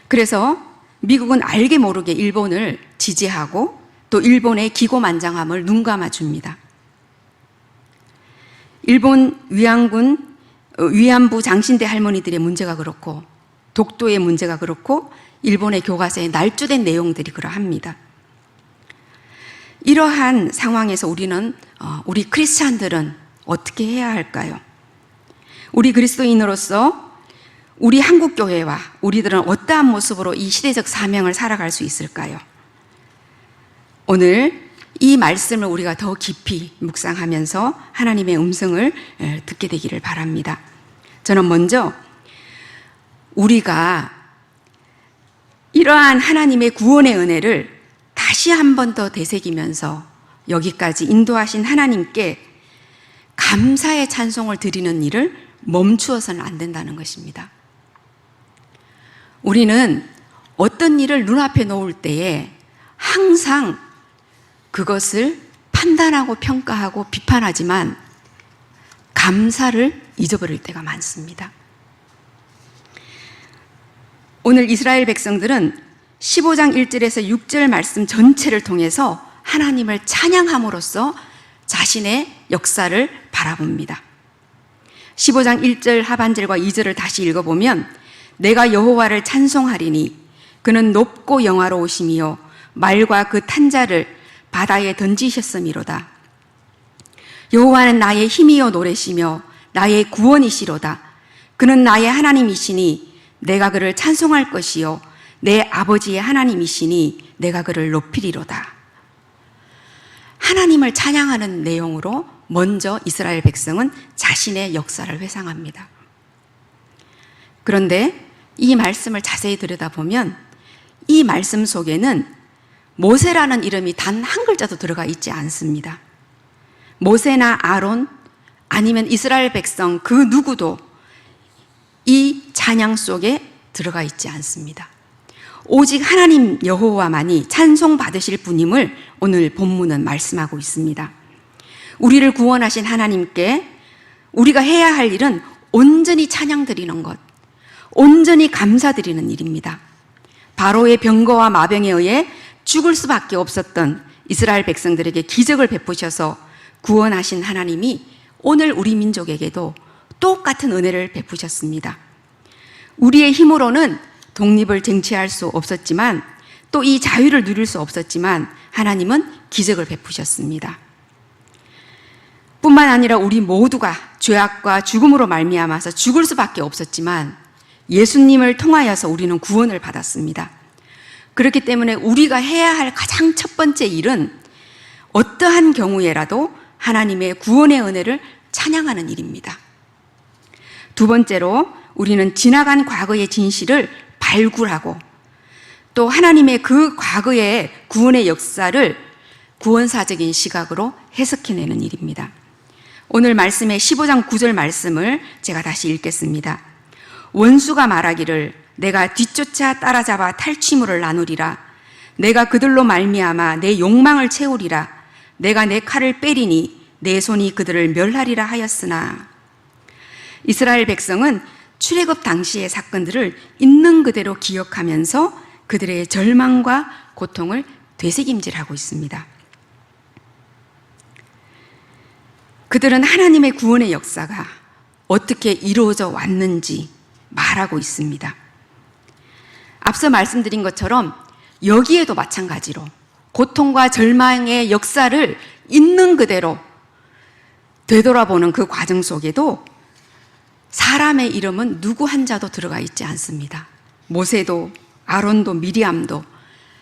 S3: 그래서 미국은 알게 모르게 일본을 지지하고 또 일본의 기고만장함을 눈감아 줍니다. 일본 위안부 장신대 할머니들의 문제가 그렇고 독도의 문제가 그렇고 일본의 교과서에 날조된 내용들이 그러합니다. 이러한 상황에서 우리 크리스찬들은 어떻게 해야 할까요? 우리 그리스도인으로서 우리 한국교회와 우리들은 어떠한 모습으로 이 시대적 사명을 살아갈 수 있을까요? 오늘 이 말씀을 우리가 더 깊이 묵상하면서 하나님의 음성을 듣게 되기를 바랍니다. 저는 먼저 우리가 이러한 하나님의 구원의 은혜를 다시 한 번 더 되새기면서 여기까지 인도하신 하나님께 감사의 찬송을 드리는 일을 멈추어서는 안 된다는 것입니다. 우리는 어떤 일을 눈앞에 놓을 때에 항상 그것을 판단하고 평가하고 비판하지만 감사를 잊어버릴 때가 많습니다. 오늘 이스라엘 백성들은 15장 1절에서 6절 말씀 전체를 통해서 하나님을 찬양함으로써 자신의 역사를 바라봅니다. 15장 1절 하반절과 2절을 다시 읽어보면 내가 여호와를 찬송하리니 그는 높고 영화로우시며 말과 그 탄자를 바다에 던지셨음이로다. 여호와는 나의 힘이요 노래시며 나의 구원이시로다. 그는 나의 하나님이시니 내가 그를 찬송할 것이요 내 아버지의 하나님이시니 내가 그를 높이리로다. 하나님을 찬양하는 내용으로 먼저 이스라엘 백성은 자신의 역사를 회상합니다. 그런데 이 말씀을 자세히 들여다보면 이 말씀 속에는 모세라는 이름이 단 한 글자도 들어가 있지 않습니다. 모세나 아론 아니면 이스라엘 백성 그 누구도 이 찬양 속에 들어가 있지 않습니다. 오직 하나님 여호와만이 찬송받으실 분임을 오늘 본문은 말씀하고 있습니다. 우리를 구원하신 하나님께 우리가 해야 할 일은 온전히 찬양드리는 것, 온전히 감사드리는 일입니다. 바로의 병거와 마병에 의해 죽을 수밖에 없었던 이스라엘 백성들에게 기적을 베푸셔서 구원하신 하나님이 오늘 우리 민족에게도 똑같은 은혜를 베푸셨습니다. 우리의 힘으로는 독립을 쟁취할 수 없었지만 또 이 자유를 누릴 수 없었지만 하나님은 기적을 베푸셨습니다. 뿐만 아니라 우리 모두가 죄악과 죽음으로 말미암아서 죽을 수밖에 없었지만 예수님을 통하여서 우리는 구원을 받았습니다. 그렇기 때문에 우리가 해야 할 가장 첫 번째 일은 어떠한 경우에라도 하나님의 구원의 은혜를 찬양하는 일입니다. 두 번째로 우리는 지나간 과거의 진실을 발굴하고 또 하나님의 그 과거의 구원의 역사를 구원사적인 시각으로 해석해내는 일입니다. 오늘 말씀의 15장 9절 말씀을 제가 다시 읽겠습니다. 원수가 말하기를 내가 뒤쫓아 따라잡아 탈취물을 나누리라. 내가 그들로 말미암아 내 욕망을 채우리라. 내가 내 칼을 빼리니 내 손이 그들을 멸하리라 하였으나. 이스라엘 백성은 출애굽 당시의 사건들을 있는 그대로 기억하면서 그들의 절망과 고통을 되새김질하고 있습니다. 그들은 하나님의 구원의 역사가 어떻게 이루어져 왔는지 말하고 있습니다. 앞서 말씀드린 것처럼 여기에도 마찬가지로 고통과 절망의 역사를 있는 그대로 되돌아보는 그 과정 속에도 사람의 이름은 누구 한 자도 들어가 있지 않습니다. 모세도 아론도 미리암도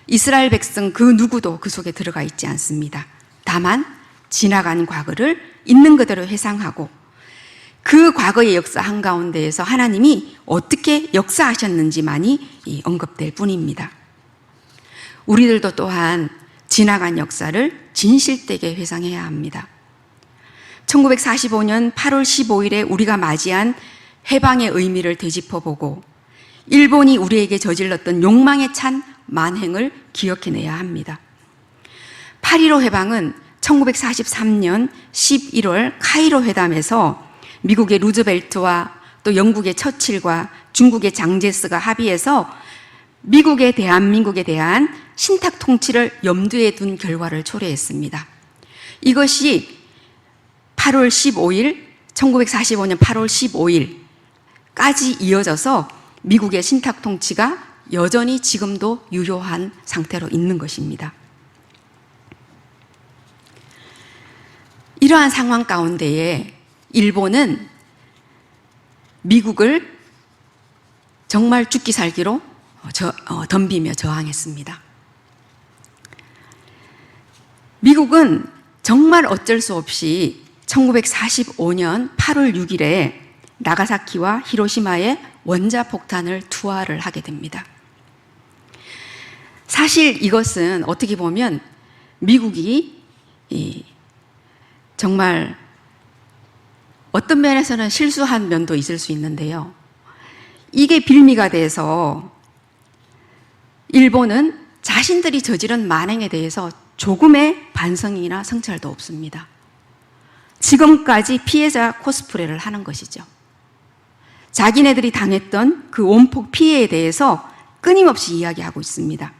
S3: 이스라엘 백성 그 누구도 그 속에 들어가 있지 않습니다. 다만 지나간 과거를 있는 그대로 회상하고 그 과거의 역사 한가운데에서 하나님이 어떻게 역사하셨는지만이 언급될 뿐입니다. 우리들도 또한 지나간 역사를 진실되게 회상해야 합니다. 1945년 8월 15일에 우리가 맞이한 해방의 의미를 되짚어보고 일본이 우리에게 저질렀던 욕망에 찬 만행을 기억해내야 합니다. 8.15 해방은 1943년 11월 카이로 회담에서 미국의 루즈벨트와 또 영국의 처칠과 중국의 장제스가 합의해서 미국의 대한민국에 대한 신탁 통치를 염두에 둔 결과를 초래했습니다. 이것이 8월 15일, 1945년 8월 15일까지 이어져서 미국의 신탁 통치가 여전히 지금도 유효한 상태로 있는 것입니다. 이러한 상황 가운데에 일본은 미국을 정말 죽기 살기로 덤비며 저항했습니다. 미국은 정말 어쩔 수 없이 1945년 8월 6일에 나가사키와 히로시마에 원자폭탄을 투하를 하게 됩니다. 사실 이것은 어떻게 보면 미국이 정말 어떤 면에서는 실수한 면도 있을 수 있는데요. 이게 빌미가 돼서 일본은 자신들이 저지른 만행에 대해서 조금의 반성이나 성찰도 없습니다. 지금까지 피해자 코스프레를 하는 것이죠. 자기네들이 당했던 그 원폭 피해에 대해서 끊임없이 이야기하고 있습니다.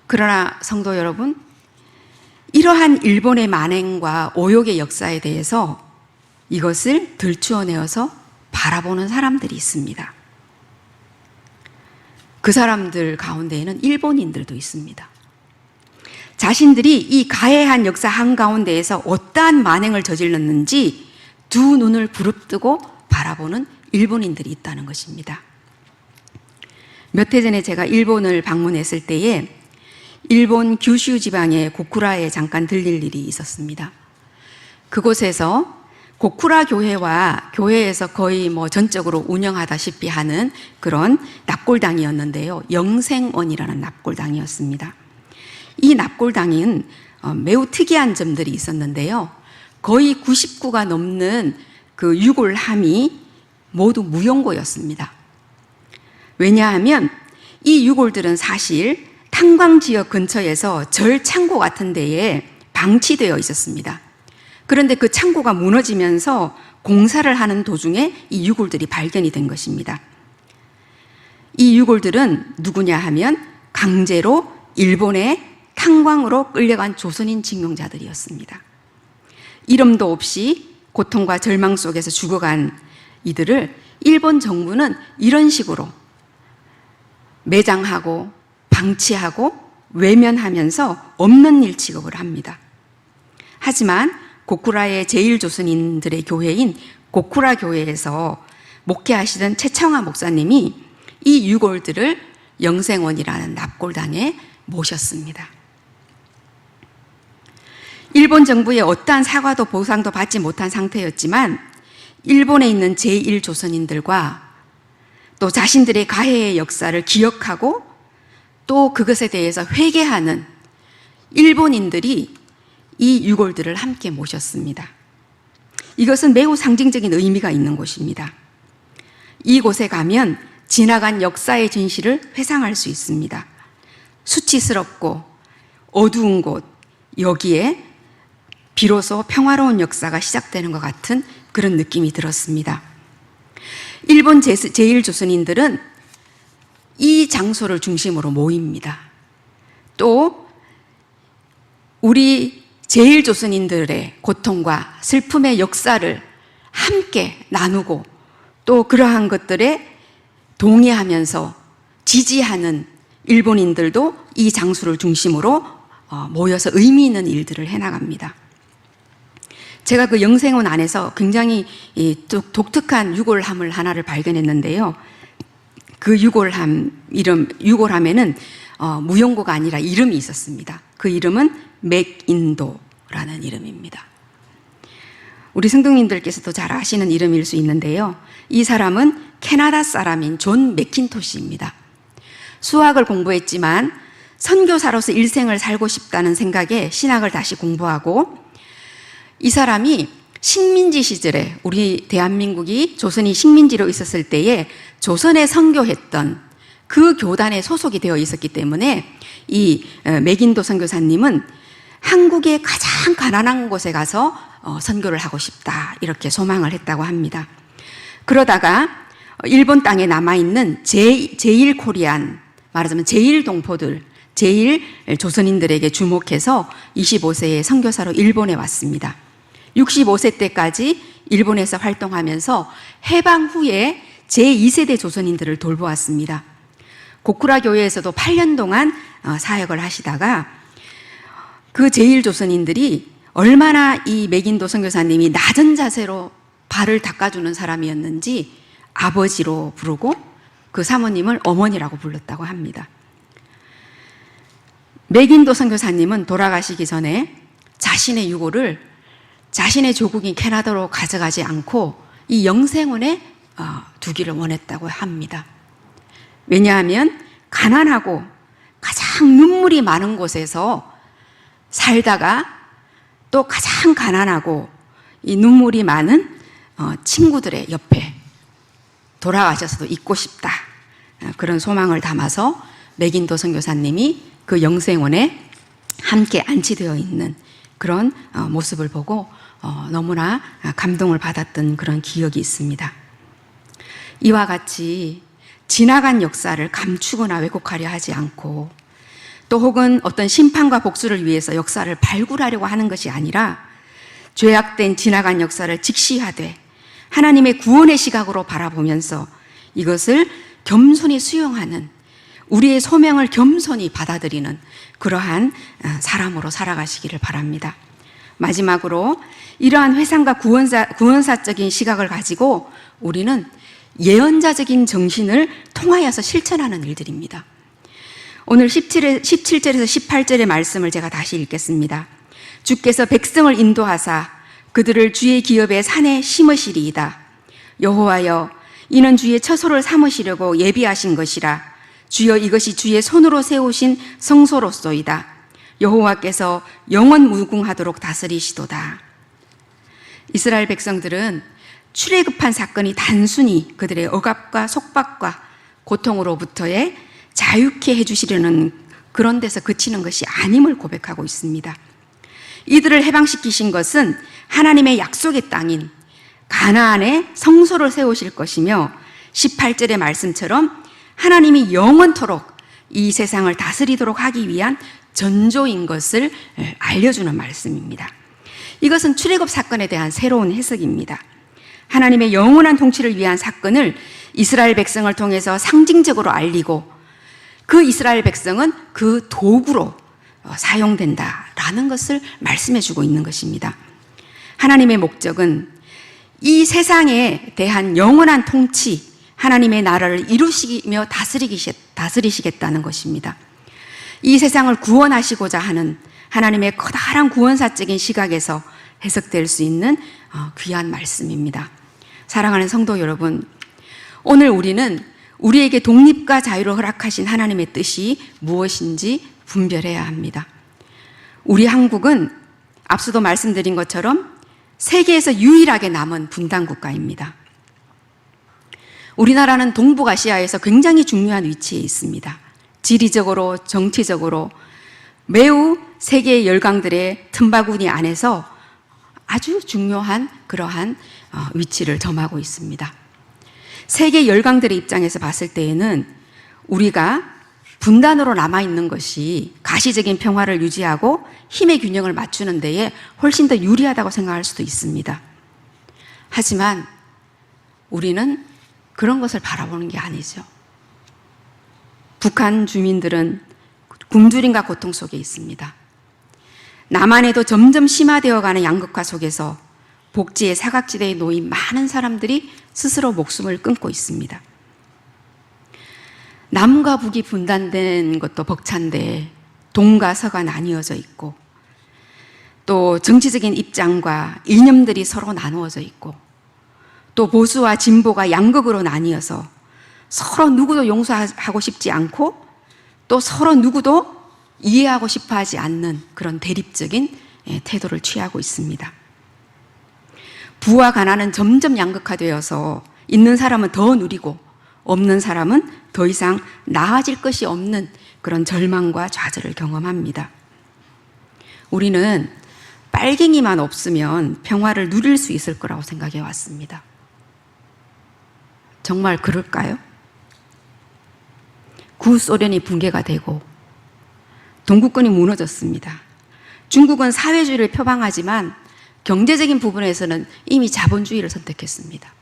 S3: 그러나 성도 여러분, 이러한 일본의 만행과 오욕의 역사에 대해서 이것을 들추어내어서 바라보는 사람들이 있습니다. 그 사람들 가운데에는 일본인들도 있습니다. 자신들이 이 가해한 역사 한가운데에서 어떠한 만행을 저질렀는지 두 눈을 부릅뜨고 바라보는 일본인들이 있다는 것입니다. 몇 해 전에 제가 일본을 방문했을 때에 일본 규슈 지방의 고쿠라에 잠깐 들릴 일이 있었습니다. 그곳에서 고쿠라 교회와 교회에서 거의 전적으로 운영하다시피 하는 그런 납골당이었는데요. 영생원이라는 납골당이었습니다. 이 납골당은 매우 특이한 점들이 있었는데요. 거의 99가 넘는 그 유골함이 모두 무용고였습니다. 왜냐하면 이 유골들은 사실 탄광지역 근처에서 절 창고 같은 데에 방치되어 있었습니다. 그런데 그 창고가 무너지면서 공사를 하는 도중에 이 유골들이 발견이 된 것입니다. 이 유골들은 누구냐 하면 강제로 일본의 탄광으로 끌려간 조선인 징용자들이었습니다. 이름도 없이 고통과 절망 속에서 죽어간 이들을 일본 정부는 이런 식으로 매장하고 방치하고 외면하면서 없는 일 취급을 합니다. 하지만 고쿠라의 제1조선인들의 교회인 고쿠라 교회에서 목회하시던 최청화 목사님이 이 유골들을 영생원이라는 납골당에 모셨습니다. 일본 정부의 어떠한 사과도 보상도 받지 못한 상태였지만 일본에 있는 제1조선인들과 또 자신들의 가해의 역사를 기억하고 또 그것에 대해서 회개하는 일본인들이 이 유골들을 함께 모셨습니다. 이것은 매우 상징적인 의미가 있는 곳입니다. 이곳에 가면 지나간 역사의 진실을 회상할 수 있습니다. 수치스럽고 어두운 곳, 여기에 비로소 평화로운 역사가 시작되는 것 같은 그런 느낌이 들었습니다. 일본 제1조선인들은 이 장소를 중심으로 모입니다. 또 우리 제1조선인들의 고통과 슬픔의 역사를 함께 나누고 또 그러한 것들에 동의하면서 지지하는 일본인들도 이 장소를 중심으로 모여서 의미 있는 일들을 해나갑니다. 제가 그 영생원 안에서 굉장히 독특한 유골함을 하나를 발견했는데요. 그 유골함에는 무용고가 아니라 이름이 있었습니다. 그 이름은 맥인도라는 이름입니다. 우리 성도님들께서도 잘 아시는 이름일 수 있는데요. 이 사람은 캐나다 사람인 존 맥킨토시입니다. 수학을 공부했지만 선교사로서 일생을 살고 싶다는 생각에 신학을 다시 공부하고, 이 사람이 식민지 시절에, 우리 대한민국이 조선이 식민지로 있었을 때에 조선에 선교했던 그 교단에 소속이 되어 있었기 때문에 이 맥인도 선교사님은 한국의 가장 가난한 곳에 가서 선교를 하고 싶다, 이렇게 소망을 했다고 합니다. 그러다가 일본 땅에 남아있는 제일 코리안, 말하자면 제일 동포들, 제일 조선인들에게 주목해서 25세에 선교사로 일본에 왔습니다. 65세 때까지 일본에서 활동하면서 해방 후에 제2세대 조선인들을 돌보았습니다. 고쿠라 교회에서도 8년 동안 사역을 하시다가 그 제1조선인들이 얼마나 이 맥인도 선교사님이 낮은 자세로 발을 닦아주는 사람이었는지 아버지로 부르고 그 사모님을 어머니라고 불렀다고 합니다. 맥인도 선교사님은 돌아가시기 전에 자신의 유골을 자신의 조국인 캐나다로 가져가지 않고 이 영생원에 두기를 원했다고 합니다. 왜냐하면 가난하고 가장 눈물이 많은 곳에서 살다가 또 가장 가난하고 이 눈물이 많은 친구들의 옆에 돌아가셔서도 있고 싶다, 그런 소망을 담아서 맥인도 선교사님이 그 영생원에 함께 안치되어 있는 그런 모습을 보고 너무나 감동을 받았던 그런 기억이 있습니다. 이와 같이 지나간 역사를 감추거나 왜곡하려 하지 않고, 또 혹은 어떤 심판과 복수를 위해서 역사를 발굴하려고 하는 것이 아니라 죄악된 지나간 역사를 직시하되 하나님의 구원의 시각으로 바라보면서 이것을 겸손히 수용하는, 우리의 소명을 겸손히 받아들이는 그러한 사람으로 살아가시기를 바랍니다. 마지막으로 이러한 회상과 구원사적인 시각을 가지고 우리는 예언자적인 정신을 통하여서 실천하는 일들입니다. 오늘 17절에서 18절의 말씀을 제가 다시 읽겠습니다. 주께서 백성을 인도하사 그들을 주의 기업의 산에 심으시리이다. 여호와여, 이는 주의 처소를 삼으시려고 예비하신 것이라. 주여, 이것이 주의 손으로 세우신 성소로소이다. 여호와께서 영원 무궁하도록 다스리시도다. 이스라엘 백성들은 출애굽한 사건이 단순히 그들의 억압과 속박과 고통으로부터의 자유케 해주시려는 그런 데서 그치는 것이 아님을 고백하고 있습니다. 이들을 해방시키신 것은 하나님의 약속의 땅인 가나안에 성소를 세우실 것이며 18절의 말씀처럼 하나님이 영원토록 이 세상을 다스리도록 하기 위한 전조인 것을 알려주는 말씀입니다. 이것은 출애굽 사건에 대한 새로운 해석입니다. 하나님의 영원한 통치를 위한 사건을 이스라엘 백성을 통해서 상징적으로 알리고 그 이스라엘 백성은 그 도구로 사용된다라는 것을 말씀해 주고 있는 것입니다. 하나님의 목적은 이 세상에 대한 영원한 통치, 하나님의 나라를 이루시며 다스리시겠다는 것입니다. 이 세상을 구원하시고자 하는 하나님의 커다란 구원사적인 시각에서 해석될 수 있는 귀한 말씀입니다. 사랑하는 성도 여러분, 오늘 우리는 우리에게 독립과 자유를 허락하신 하나님의 뜻이 무엇인지 분별해야 합니다. 우리 한국은 앞서도 말씀드린 것처럼 세계에서 유일하게 남은 분단 국가입니다. 우리나라는 동북아시아에서 굉장히 중요한 위치에 있습니다. 지리적으로, 정치적으로 매우 세계 열강들의 틈바구니 안에서 아주 중요한 그러한 위치를 점하고 있습니다. 세계 열강들의 입장에서 봤을 때에는 우리가 분단으로 남아있는 것이 가시적인 평화를 유지하고 힘의 균형을 맞추는 데에 훨씬 더 유리하다고 생각할 수도 있습니다. 하지만 우리는 그런 것을 바라보는 게 아니죠. 북한 주민들은 굶주림과 고통 속에 있습니다. 남한에도 점점 심화되어가는 양극화 속에서 복지의 사각지대에 놓인 많은 사람들이 스스로 목숨을 끊고 있습니다. 남과 북이 분단된 것도 벅찬데 동과 서가 나뉘어져 있고 또 정치적인 입장과 이념들이 서로 나누어져 있고 또 보수와 진보가 양극으로 나뉘어서 서로 누구도 용서하고 싶지 않고 또 서로 누구도 이해하고 싶어 하지 않는 그런 대립적인 태도를 취하고 있습니다. 부와 가난은 점점 양극화되어서 있는 사람은 더 누리고 없는 사람은 더 이상 나아질 것이 없는 그런 절망과 좌절을 경험합니다. 우리는 빨갱이만 없으면 평화를 누릴 수 있을 거라고 생각해 왔습니다. 정말 그럴까요? 구소련이 붕괴가 되고 동구권이 무너졌습니다. 중국은 사회주의를 표방하지만 경제적인 부분에서는 이미 자본주의를 선택했습니다.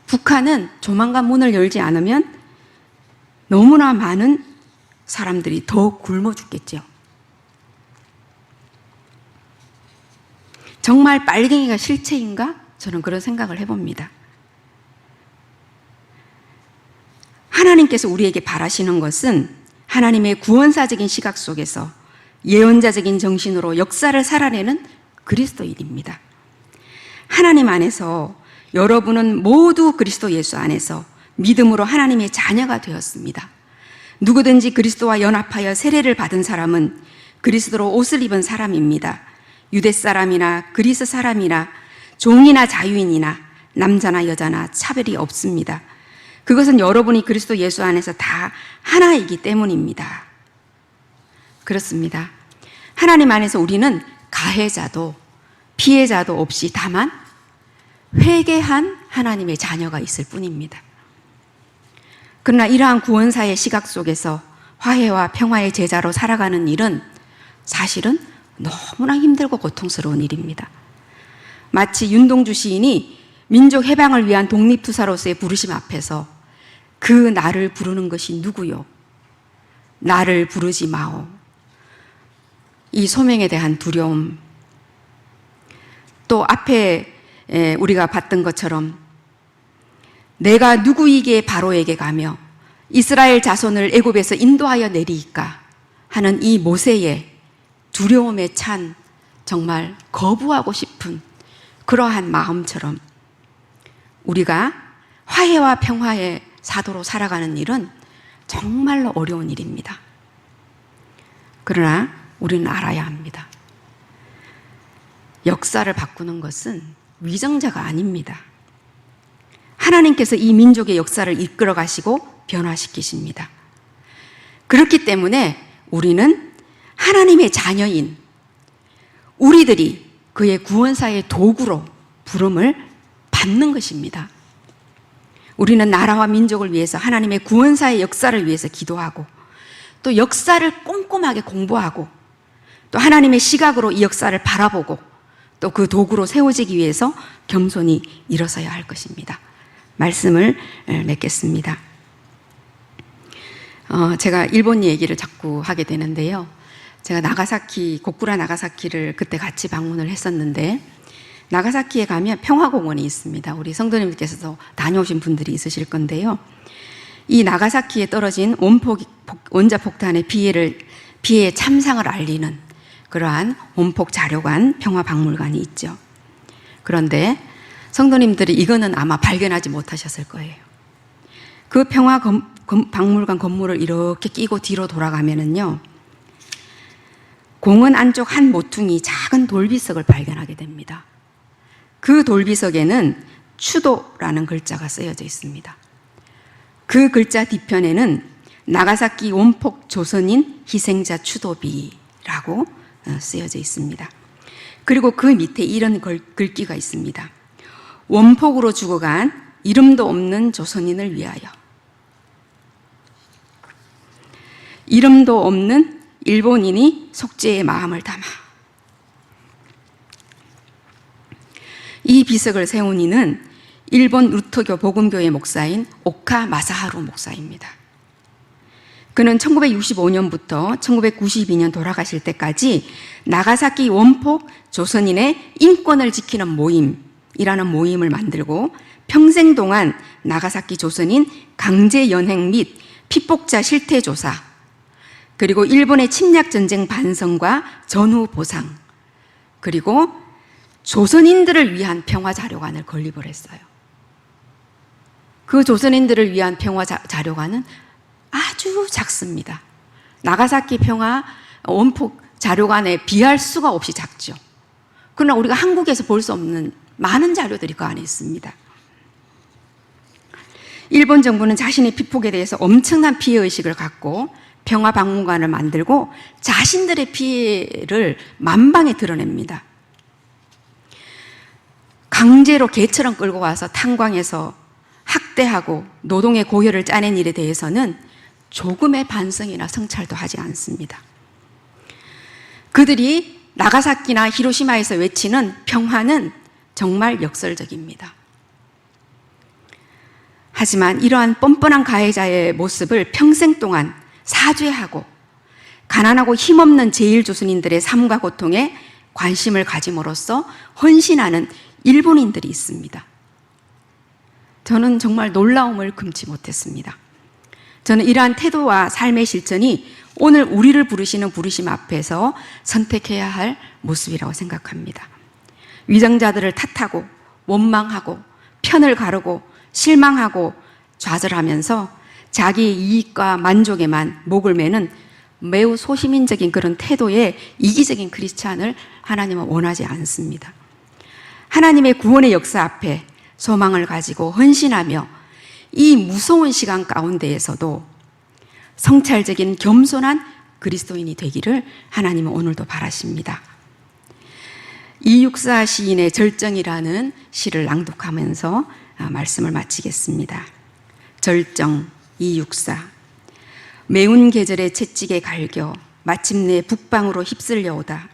S3: 북한은 조만간 문을 열지 않으면 너무나 많은 사람들이 더 굶어 죽겠죠. 정말 빨갱이가 실체인가? 저는 그런 생각을 해봅니다. 하나님께서 우리에게 바라시는 것은 하나님의 구원사적인 시각 속에서 예언자적인 정신으로 역사를 살아내는 그리스도인입니다. 하나님 안에서 여러분은 모두 그리스도 예수 안에서 믿음으로 하나님의 자녀가 되었습니다. 누구든지 그리스도와 연합하여 세례를 받은 사람은 그리스도로 옷을 입은 사람입니다. 유대 사람이나 그리스 사람이나 종이나 자유인이나 남자나 여자나 차별이 없습니다. 그것은 여러분이 그리스도 예수 안에서 다 하나이기 때문입니다. 그렇습니다. 하나님 안에서 우리는 가해자도 피해자도 없이 다만 회개한 하나님의 자녀가 있을 뿐입니다. 그러나 이러한 구원사의 시각 속에서 화해와 평화의 제자로 살아가는 일은 사실은 너무나 힘들고 고통스러운 일입니다. 마치 윤동주 시인이 민족 해방을 위한 독립투사로서의 부르심 앞에서 그 나를 부르는 것이 누구요? 나를 부르지 마오. 이 소명에 대한 두려움, 또 앞에 우리가 봤던 것처럼 내가 누구이기에 바로에게 가며 이스라엘 자손을 애굽에서 인도하여 내리이까 하는 이 모세의 두려움에 찬 정말 거부하고 싶은 그러한 마음처럼 우리가 화해와 평화의 사도로 살아가는 일은 정말로 어려운 일입니다. 그러나 우리는 알아야 합니다. 역사를 바꾸는 것은 위정자가 아닙니다. 하나님께서 이 민족의 역사를 이끌어 가시고 변화시키십니다. 그렇기 때문에 우리는 하나님의 자녀인 우리들이 그의 구원사의 도구로 부름을 받는 것입니다. 우리는 나라와 민족을 위해서 하나님의 구원사의 역사를 위해서 기도하고 또 역사를 꼼꼼하게 공부하고 또 하나님의 시각으로 이 역사를 바라보고 또 그 도구로 세워지기 위해서 겸손히 일어서야 할 것입니다. 말씀을 맺겠습니다. 제가 일본 얘기를 자꾸 하게 되는데요. 제가 고쿠라 나가사키를 그때 같이 방문을 했었는데 나가사키에 가면 평화공원이 있습니다. 우리 성도님들께서도 다녀오신 분들이 있으실 건데요. 이 나가사키에 떨어진 원자폭탄의 피해의 참상을 알리는 그러한 원폭 자료관, 평화박물관이 있죠. 그런데 성도님들이 이거는 아마 발견하지 못하셨을 거예요. 그 평화박물관 건물을 이렇게 끼고 뒤로 돌아가면은요, 공원 안쪽 한 모퉁이 작은 돌비석을 발견하게 됩니다. 그 돌비석에는 추도라는 글자가 쓰여져 있습니다. 그 글자 뒤편에는 나가사키 원폭 조선인 희생자 추도비라고 쓰여져 있습니다. 그리고 그 밑에 이런 글귀가 있습니다. 원폭으로 죽어간 이름도 없는 조선인을 위하여. 이름도 없는 일본인이 속죄의 마음을 담아. 이 비석을 세운 이는 일본 루터교 복음교회 목사인 오카 마사하루 목사입니다. 그는 1965년부터 1992년 돌아가실 때까지 나가사키 원폭 조선인의 인권을 지키는 모임이라는 모임을 만들고 평생 동안 나가사키 조선인 강제 연행 및 피폭자 실태 조사, 그리고 일본의 침략 전쟁 반성과 전후 보상, 그리고 조선인들을 위한 평화 자료관을 건립을 했어요. 그 조선인들을 위한 평화 자료관은 아주 작습니다. 나가사키 평화 원폭 자료관에 비할 수가 없이 작죠. 그러나 우리가 한국에서 볼 수 없는 많은 자료들이 그 안에 있습니다. 일본 정부는 자신의 피폭에 대해서 엄청난 피해의식을 갖고 평화박물관을 만들고 자신들의 피해를 만방에 드러냅니다. 강제로 개처럼 끌고 와서 탄광해서 학대하고 노동의 고혈을 짜낸 일에 대해서는 조금의 반성이나 성찰도 하지 않습니다. 그들이 나가사키나 히로시마에서 외치는 평화는 정말 역설적입니다. 하지만 이러한 뻔뻔한 가해자의 모습을 평생 동안 사죄하고 가난하고 힘없는 제일조선인들의 삶과 고통에 관심을 가짐으로써 헌신하는 일본인들이 있습니다. 저는 정말 놀라움을 금치 못했습니다. 저는 이러한 태도와 삶의 실천이 오늘 우리를 부르시는 부르심 앞에서 선택해야 할 모습이라고 생각합니다. 위정자들을 탓하고 원망하고 편을 가르고 실망하고 좌절하면서 자기의 이익과 만족에만 목을 매는 매우 소시민적인 그런 태도의 이기적인 크리스찬을 하나님은 원하지 않습니다. 하나님의 구원의 역사 앞에 소망을 가지고 헌신하며 이 무서운 시간 가운데에서도 성찰적인 겸손한 그리스도인이 되기를 하나님은 오늘도 바라십니다. 이육사 시인의 절정이라는 시를 낭독하면서 말씀을 마치겠습니다. 절정 이육사. 매운 계절의 채찍에 갈겨 마침내 북방으로 휩쓸려오다.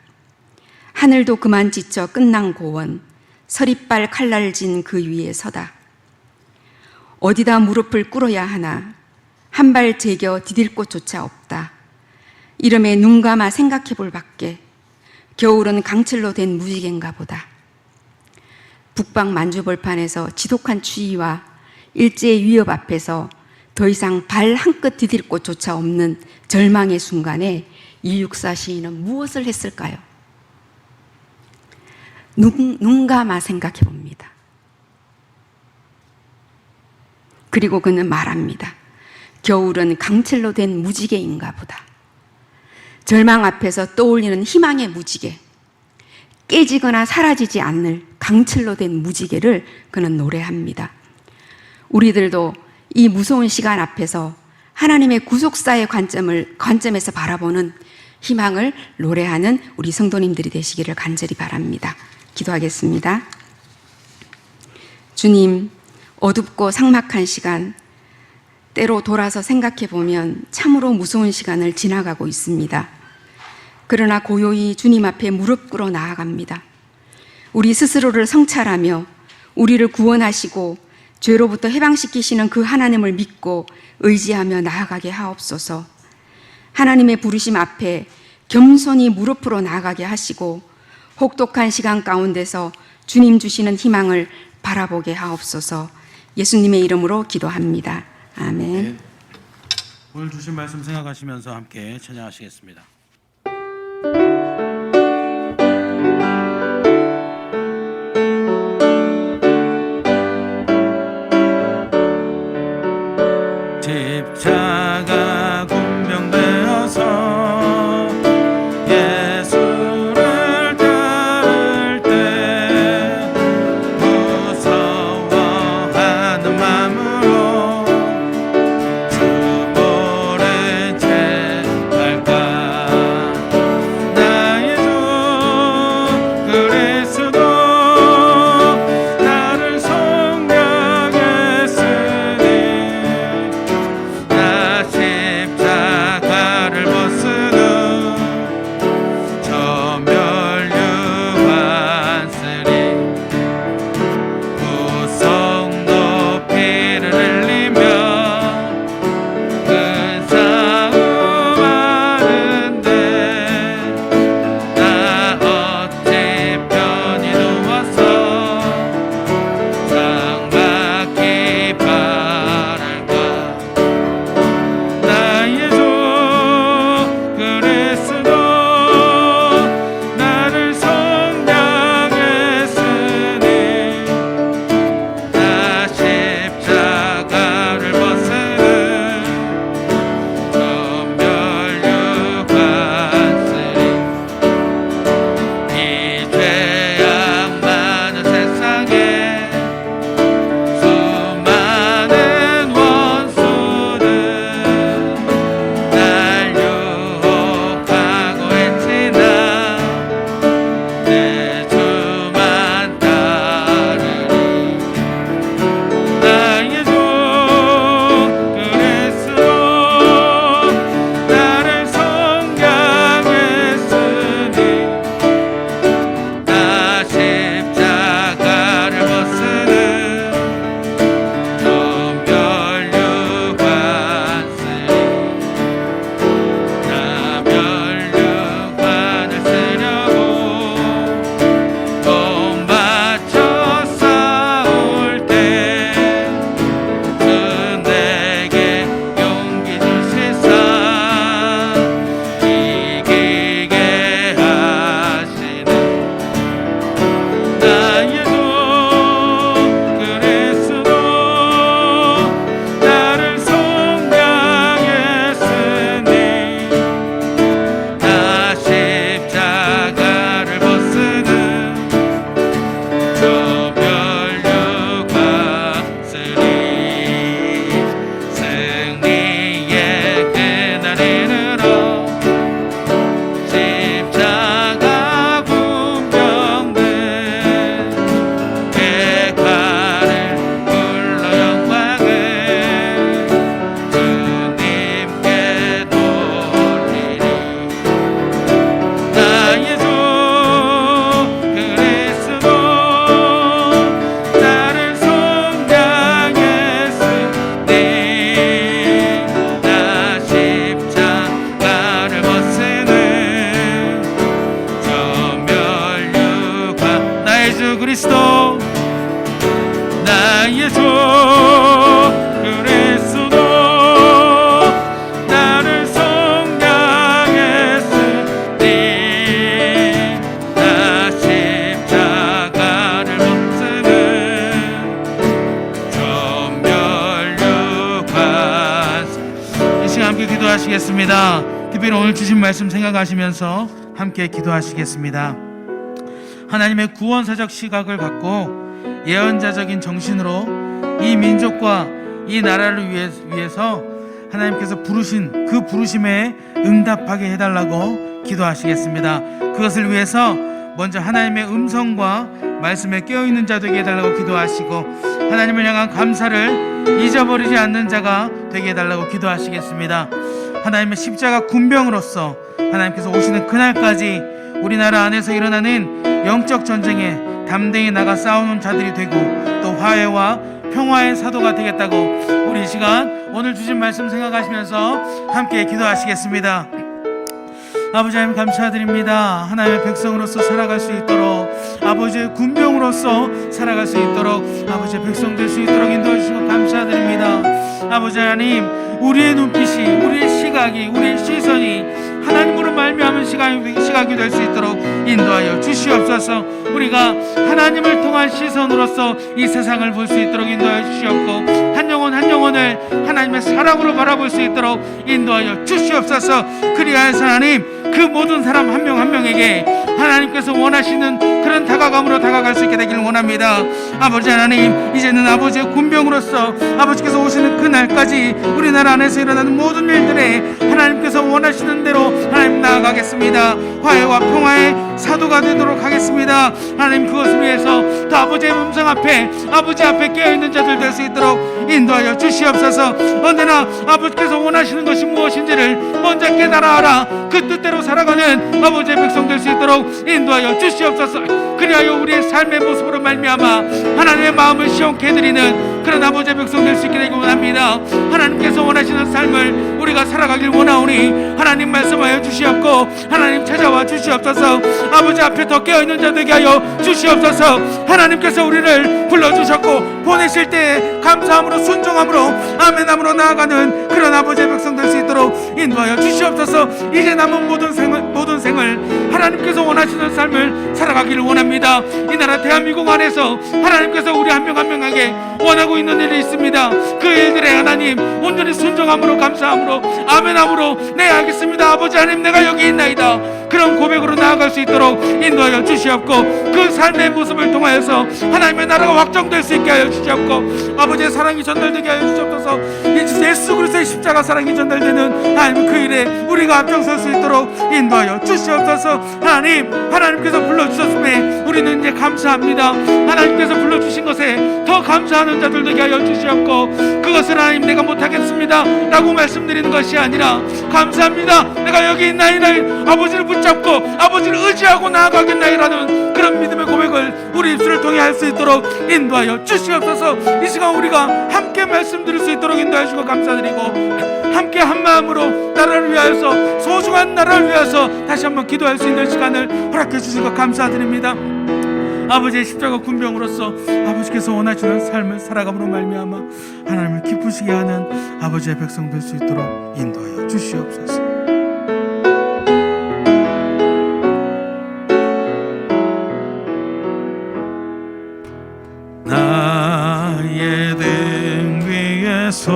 S3: 하늘도 그만 지쳐 끝난 고원 서리빨 칼날진 그 위에 서다. 어디다 무릎을 꿇어야 하나 한 발 제겨 디딜 곳조차 없다. 이름에 눈 감아 생각해 볼 밖에 겨울은 강철로 된 무지개인가 보다. 북방 만주벌판에서 지독한 추위와 일제의 위협 앞에서 더 이상 발 한 끗 디딜 곳조차 없는 절망의 순간에 이육사 시인은 무엇을 했을까요? 눈 감아 생각해 봅니다. 그리고 그는 말합니다. 겨울은 강철로 된 무지개인가 보다. 절망 앞에서 떠올리는 희망의 무지개, 깨지거나 사라지지 않을 강철로 된 무지개를 그는 노래합니다. 우리들도 이 무서운 시간 앞에서 하나님의 구속사의 관점에서 바라보는 희망을 노래하는 우리 성도님들이 되시기를 간절히 바랍니다. 기도하겠습니다. 주님, 어둡고 삭막한 시간, 때로 돌아서 생각해 보면 참으로 무서운 시간을 지나가고 있습니다. 그러나 고요히 주님 앞에 무릎 꿇어 나아갑니다. 우리 스스로를 성찰하며 우리를 구원하시고 죄로부터 해방시키시는 그 하나님을 믿고 의지하며 나아가게 하옵소서. 하나님의 부르심 앞에 겸손히 무릎으로 나아가게 하시고 혹독한 시간 가운데서 주님 주시는 희망을 바라보게 하옵소서. 예수님의 이름으로 기도합니다. 아멘.
S1: 네. 오늘 주신 말씀 생각하시면서 함께 찬양하시겠습니다. 십자가 군병되어서 예수를 따를 때 무서워하는 마음으로 주 보를 제할까 예수 그리스도 나의 주 그리스도 나를 속량했으니 나 십자가를 못쓰는 전멸육관. 이 시간 함께 기도하시겠습니다. 특별히 오늘 주신 말씀 생각하시면서 함께 기도하시겠습니다. 하나님의 구원사적 시각을 갖고 예언자적인 정신으로 이 민족과 이 나라를 위해서 하나님께서 부르신 그 부르심에 응답하게 해달라고 기도하시겠습니다. 그것을 위해서 먼저 하나님의 음성과 말씀에 깨어있는 자 되게 해달라고 기도하시고, 하나님을 향한 감사를 잊어버리지 않는 자가 되게 해달라고 기도하시겠습니다. 하나님의 십자가 군병으로서 하나님께서 오시는 그날까지 우리나라 안에서 일어나는 영적 전쟁에 담대히 나가 싸우는 자들이 되고 또 화해와 평화의 사도가 되겠다고 우리 이 시간 오늘 주신 말씀 생각하시면서 함께 기도하시겠습니다. 아버지 하나님 감사드립니다. 하나님의 백성으로서 살아갈 수 있도록, 아버지의 군병으로서 살아갈 수 있도록, 아버지의 백성 될 수 있도록 인도해 주시고 감사드립니다. 아버지 하나님, 우리의 눈빛이, 우리의 시각이, 우리의 시선이 하나님으로 말미암은 시각이 될 수 있도록 인도하여 주시옵소서. 우리가 하나님을 통한 시선으로서 이 세상을 볼 수 있도록 인도하여 주시옵고, 한 영혼 한 영혼을 하나님의 사랑으로 바라볼 수 있도록 인도하여 주시옵소서. 그리하여서 하나님, 그 모든 사람 한 명 한 명에게 하나님께서 원하시는 그런 다가감으로 다가갈 수 있게 되기를 원합니다. 아버지 하나님, 이제는 아버지의 군병으로서 아버지께서 오시는 그날까지 우리나라 안에서 일어나는 모든 일들에 하나님께서 원하시는 대로 하나님 나아가겠습니다. 화해와 평화의 사도가 되도록 하겠습니다. 하나님, 그것을 위해서 또 아버지의 음성 앞에, 아버지 앞에 깨어있는 자들 될 수 있도록 인도하여 주시옵소서. 언제나 아버지께서 원하시는 것이 무엇인지를 먼저 깨달아 알아 그 뜻대로 살아가는 아버지의 백성 될 수 있도록 인도하여 주시옵소서. 그리하여 우리의 삶의 모습으로 말미암아 하나님의 마음을 시원케 해드리는 그런 아버지의 백성 될 수 있게 되기 원합니다. 하나님께서 원하시는 삶을 우리가 살아가길 원하오니 하나님 말씀하여 주시옵고, 하나님 찾아와 주시옵소서. 아버지 앞에 더 깨어있는 자 되게 하여 주시옵소서. 하나님께서 우리를 불러주셨고 보내실 때에 감사함으로 순종함으로 아멘함으로 나아가는 그런 아버지의 백성 될 수 있도록 인도하여 주시옵소서. 이제 남은 모든 생을 하나님께서 원하시는 삶을 살아가기를 원합니다. 이 나라 대한민국 안에서 하나님께서 우리 한 명 한 명에게 원하고 있는 일이 있습니다. 그 일들에 하나님 온전히 순종함으로 감사함으로 아멘함으로 네 알겠습니다 아버지 하나님 내가 여기 있나이다 그런 고백으로 나아갈 수 있도록 인도하여 주시옵고, 그 삶의 모습을 통하여서 하나님의 나라가 확정될 수 있게 하여 주시옵고, 아버지의 사랑이 전달되게 하여 주시옵소서. 예수 그리스도의 십자가 사랑이 전달되는 하나님 그 일에 우리가 앞장설 수 있도록 인도하여 주시옵소서. 하나님께서 불러주셨음에 우리는 이제 감사합니다. 하나님께서 불러주신 것에 더 감사하는 자들 되게 하여 주시옵고, 그것을 하나님 내가 못하겠습니다 라고 말씀드리는 것이 아니라 감사합니다 내가 여기 있나이다 아버지를 붙잡고 아버지를 의지하고 나아가겠나이라는 그런 믿음의 고백을 우리 입술을 통해 할 수 있도록 인도하여 주시옵소서. 이 시간 우리가 함께 말씀드릴 수 있도록 인도해 주시고 감사드리고, 함께 한 마음으로 나라를 위하여서, 소중한 나라를 위해서 다시 한번 기도할 수 있는 시간을 허락해 주신 것 감사드립니다. 아버지의 십자가 군병으로서 아버지께서 원하시는 삶을 살아감으로 말미암아 하나님을 기쁘시게 하는 아버지의 백성 될 수 있도록 인도하여 주시옵소서. 나의 등 위에서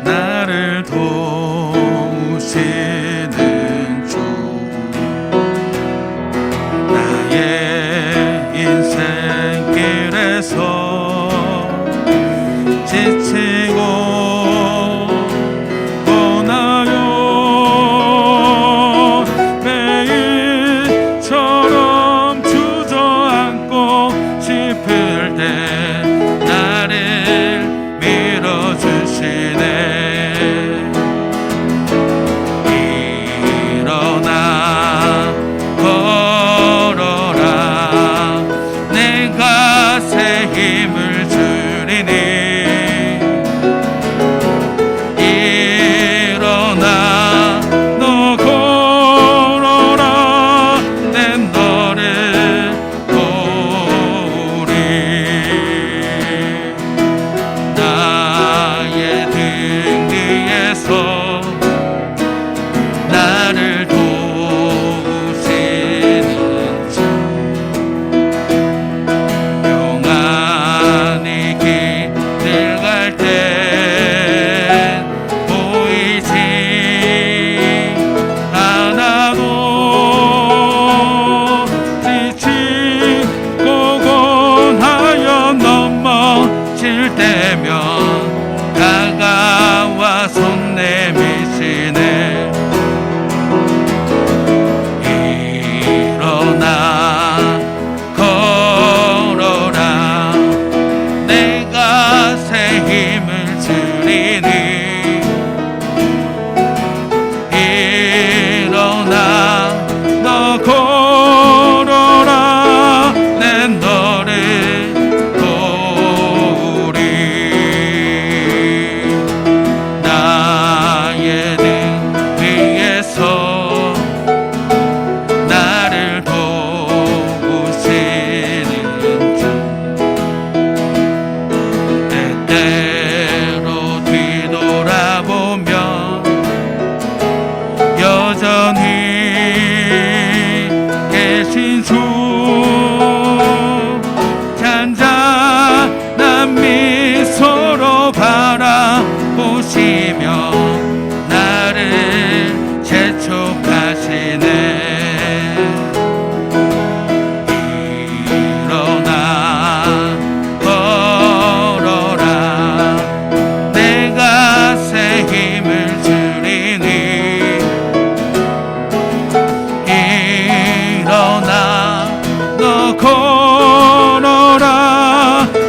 S1: 나를 도우시는 주, 나의 인생길에서 지치고 떠나요 매일처럼 주저앉고 싶을 때 나를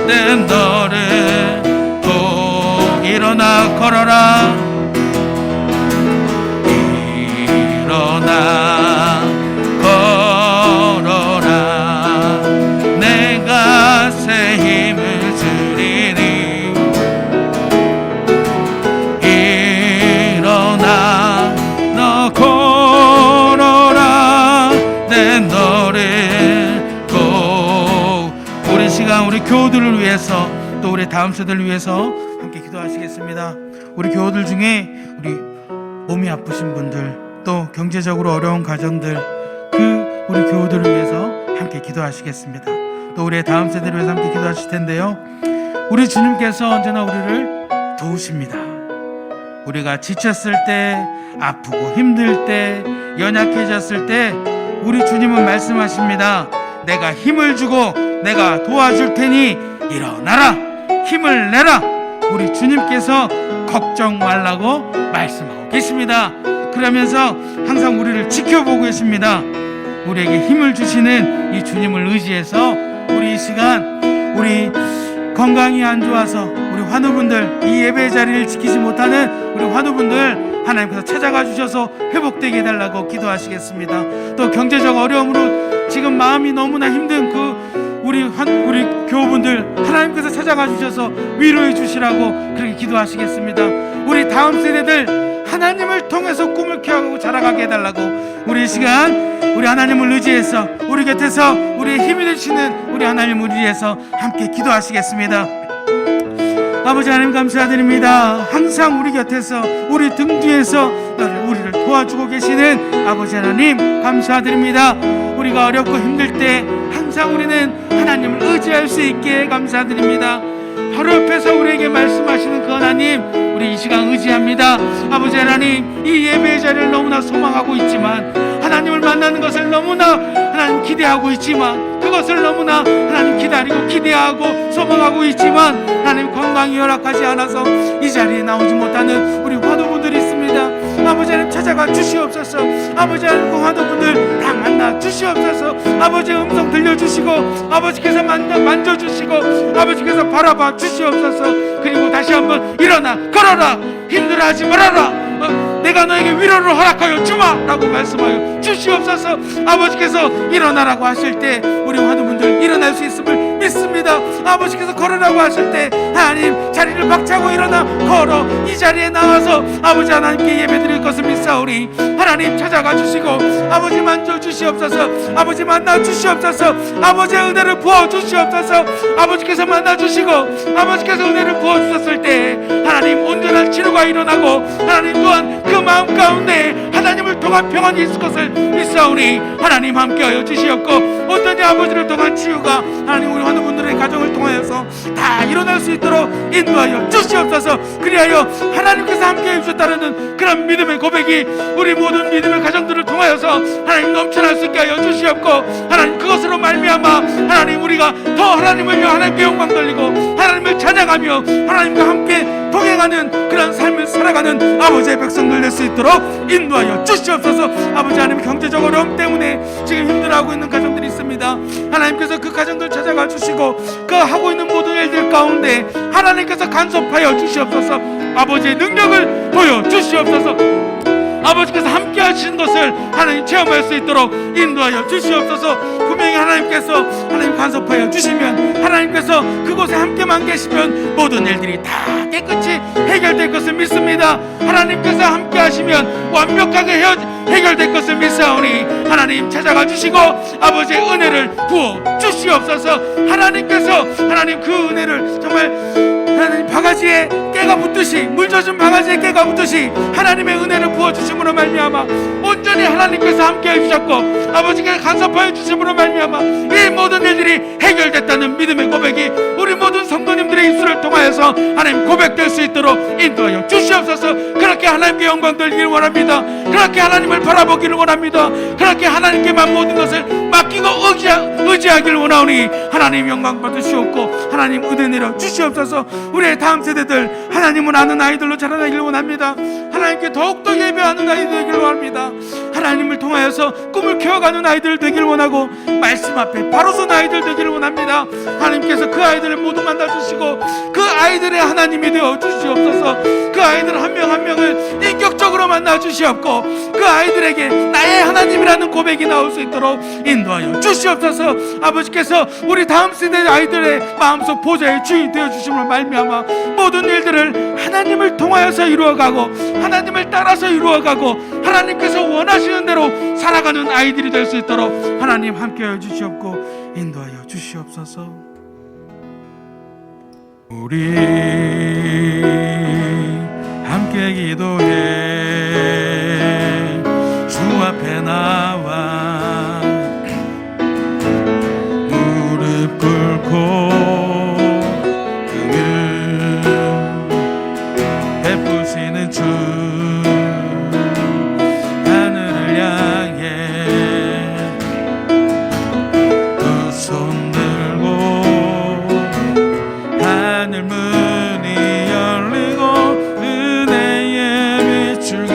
S1: 내 너를 꼭 일어나 걸어라 일어나 걸어라 내가 새 힘을 주리니 일어나 너 걸어라 내 너를 꼭 우리 시간 우리 교우들을 위해서 또 우리 다음 세대를 위해서 함께 기도하시겠습니다. 우리 교우들 중에 우리 몸이 아프신 분들 또 경제적으로 어려운 가정들 우리 교우들을 위해서 함께 기도하시겠습니다. 또 우리의 다음 세대를 위해서 함께 기도하실 텐데요. 우리 주님께서 언제나 우리를 도우십니다. 우리가 지쳤을 때 아프고 힘들 때 연약해졌을 때 우리 주님은 말씀하십니다. 내가 힘을 주고 내가 도와줄 테니 일어나라 힘을 내라 우리 주님께서 걱정 말라고 말씀하고 계십니다. 그러면서 항상 우리를 지켜보고 계십니다. 우리에게 힘을 주시는 이 주님을 의지해서 우리 이 시간 우리 건강이 안 좋아서 우리 환우분들 이 예배 자리를 지키지 못하는 우리 환우분들 하나님께서 찾아가 주셔서 회복되게 해달라고 기도하시겠습니다. 또 경제적 어려움으로 지금 마음이 너무나 힘든 우리 교우분들 하나님께서 찾아가 주셔서 위로해 주시라고 그렇게 기도하시겠습니다. 우리 다음 세대들 하나님을 통해서 꿈을 키워가고 자라가게 해달라고 우리 이 시간 우리 하나님을 의지해서 우리 곁에서 우리의 힘이 되시는 우리 하나님을 의지해서 함께 기도하시겠습니다. 아버지 하나님 감사드립니다. 항상 우리 곁에서 우리 등 뒤에서 우리를 도와주고 계시는 아버지 하나님 감사드립니다. 우리가 어렵고 힘들 때 항상 우리는 하나님을 의지할 수 있게 감사드립니다. 바로 옆에서 우리에게 말씀하시는 그 하나님 우리 이 시간 의지합니다. 아버지 하나님 이 예배의 자리를 너무나 소망하고 있지만 하나님을 만나는 것을 너무나 하나님 기대하고 있지만 그것을 너무나 하나님 기다리고 기대하고 소망하고 있지만 하나님 건강이 허락하지 않아서 이 자리에 나오지 못하는 우리 환우분들이 있습니다. 아버지 하나님 찾아가 주시옵소서. 아버지 하나님 그 환우분들 다 만나 주시옵소서. 아버지의 음성 들려주시고 아버지께서 만져주시고 아버지께서 바라봐 주시옵소서. 그리고 다시 한번 일어나 걸어라 힘들어하지 말아라 내가 너에게 위로를 허락하여 주마 라고 말씀하여 주시옵소서. 아버지께서 일어나라고 하실 때 우리 환우분들 일어날 수 있음을 믿습니다. 아버지께서 걸으라고 하실 때 하나님 자리를 박차고 일어나 걸어 이 자리에 나와서 아버지 하나님께 예배드릴 것을 믿사오니 하나님 찾아가 주시고 아버지 만져 주시옵소서. 아버지 만나 주시옵소서. 아버지의 은혜를 부어 주시옵소서. 아버지께서 만나 주시고 아버지께서 은혜를 부어 주셨을 때 하나님 온전한 치료가 일어나고 하나님 또한 그 마음 가운데 하나님을 통한 평안이 있을 것을 믿사오니 하나님 함께하여 주시옵고 온전히 아버지를 통한 치유가 하나님 우리 환우분들의 가정을 통하여서 다 일어날 수 있도록 인도하여 주시옵소서. 그리하여 하나님께서 함께해 주셨다는 그런 믿음의 고백이 우리 모든 믿음의 가정들을 통하여서 하나님 넘쳐날 수 있게 하여 주시옵고 하나님 그것으로 말미암아 하나님 우리가 더 하나님을 위해 하나님께 영광 돌리고 하나님을 찬양하며 하나님과 함께 동행하는 그런 삶을 살아가는 아버지의 백성들 될 수 있도록 인도하여 주시옵소서. 아버지 하나님 경제적 어려움 때문에 지금 힘들어하고 있는 가정들이 있습니다. 하나님께서 그 가정들 찾아가 주시고 그 하고 있는 모든 일들 가운데 하나님께서 간섭하여 주시옵소서. 아버지의 능력을 보여 주시옵소서. 아버지께서 함께 하시는 것을 하나님 체험할 수 있도록 인도하여 주시옵소서. 분명히 하나님께서 하나님 간섭하여 주시면 하나님께서 그곳에 함께만 계시면 모든 일들이 다 깨끗이 해결될 것을 믿습니다. 하나님께서 함께 하시면 완벽하게 해결될 것을 믿사오니 하나님 찾아가 주시고 아버지의 은혜를 부어 주시옵소서. 하나님께서 하나님 그 은혜를 정말 하나님 바가지에 깨가 붙듯이 물 젖은 바가지에 깨가 붙듯이 하나님의 은혜를 부어주심으로 말미암아 온전히 하나님께서 함께 해주셨고 아버지께서 간섭하여 주심으로 말미암아 이 모든 일들이 해결됐다는 믿음의 고백이 우리 모든 성도님들의 입술을 통하여서 하나님 고백될 수 있도록 인도하여 주시옵소서. 그렇게 하나님께 영광 돌리기를 원합니다. 그렇게 하나님을 바라보기를 원합니다. 그렇게 하나님께만 모든 것을 맡기고 의지하기를 원하오니 하나님 영광 받으시옵고 하나님 은혜 내려 주시옵소서. 우리의 다음 세대들 하나님을 아는 아이들로 자라나기를 원합니다. 하나님께 더욱더 예배하는 아이들 되기를 원합니다. 하나님을 통하여서 꿈을 키워가는 아이들 되기를 원하고 말씀 앞에 바로 선 아이들 되기를 원합니다. 하나님께서 그 아이들을 모두 만나주시고 그 아이들의 하나님이 되어 주시옵소서. 그 아이들 한 명 한 명을 인격적으로 만나 주시옵고 그 아이들에게 나의 하나님이라는 고백이 나올 수 있도록 인도하여 주시옵소서. 아버지께서 우리 다음 세대 아이들의 마음속 보좌의 주인 되어 주심을 말미암아 모든 일들을 하나님을 통하여서 이루어가고 하나님을 따라서 이루어가고 하나님께서 원하시는 대로 살아가는 아이들이 될 수 있도록 하나님 함께하여 주시옵고 인도하여 주시옵소서. 우리 함께 기도해 주 앞에 나와 무릎 꿇고 긍휼 베푸시는 주 하늘을 향해 두 손 들고 하늘 문이 열리고 은혜의 비출기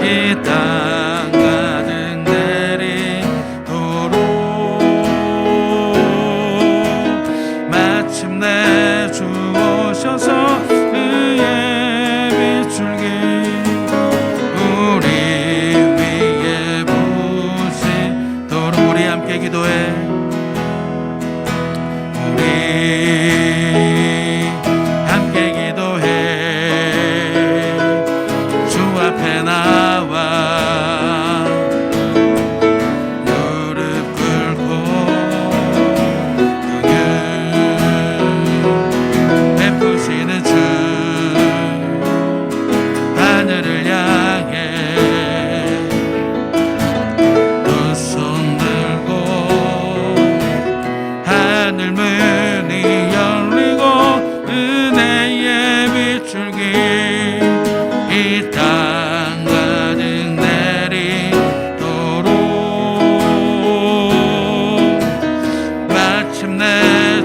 S1: 이 땅 가득 내리도록 마침내 주 오셔서 의의 비출기 우리 위에 부으시도록 우리 함께 기도해. 우리 함께 기도해 주 앞에 나와 무릎 꿇고 긍휼 베푸시는 주 하늘을 향해 두 손 들고 하늘 문이 열리고 은혜의 비출기 이 땅 가득 내리도록 마침내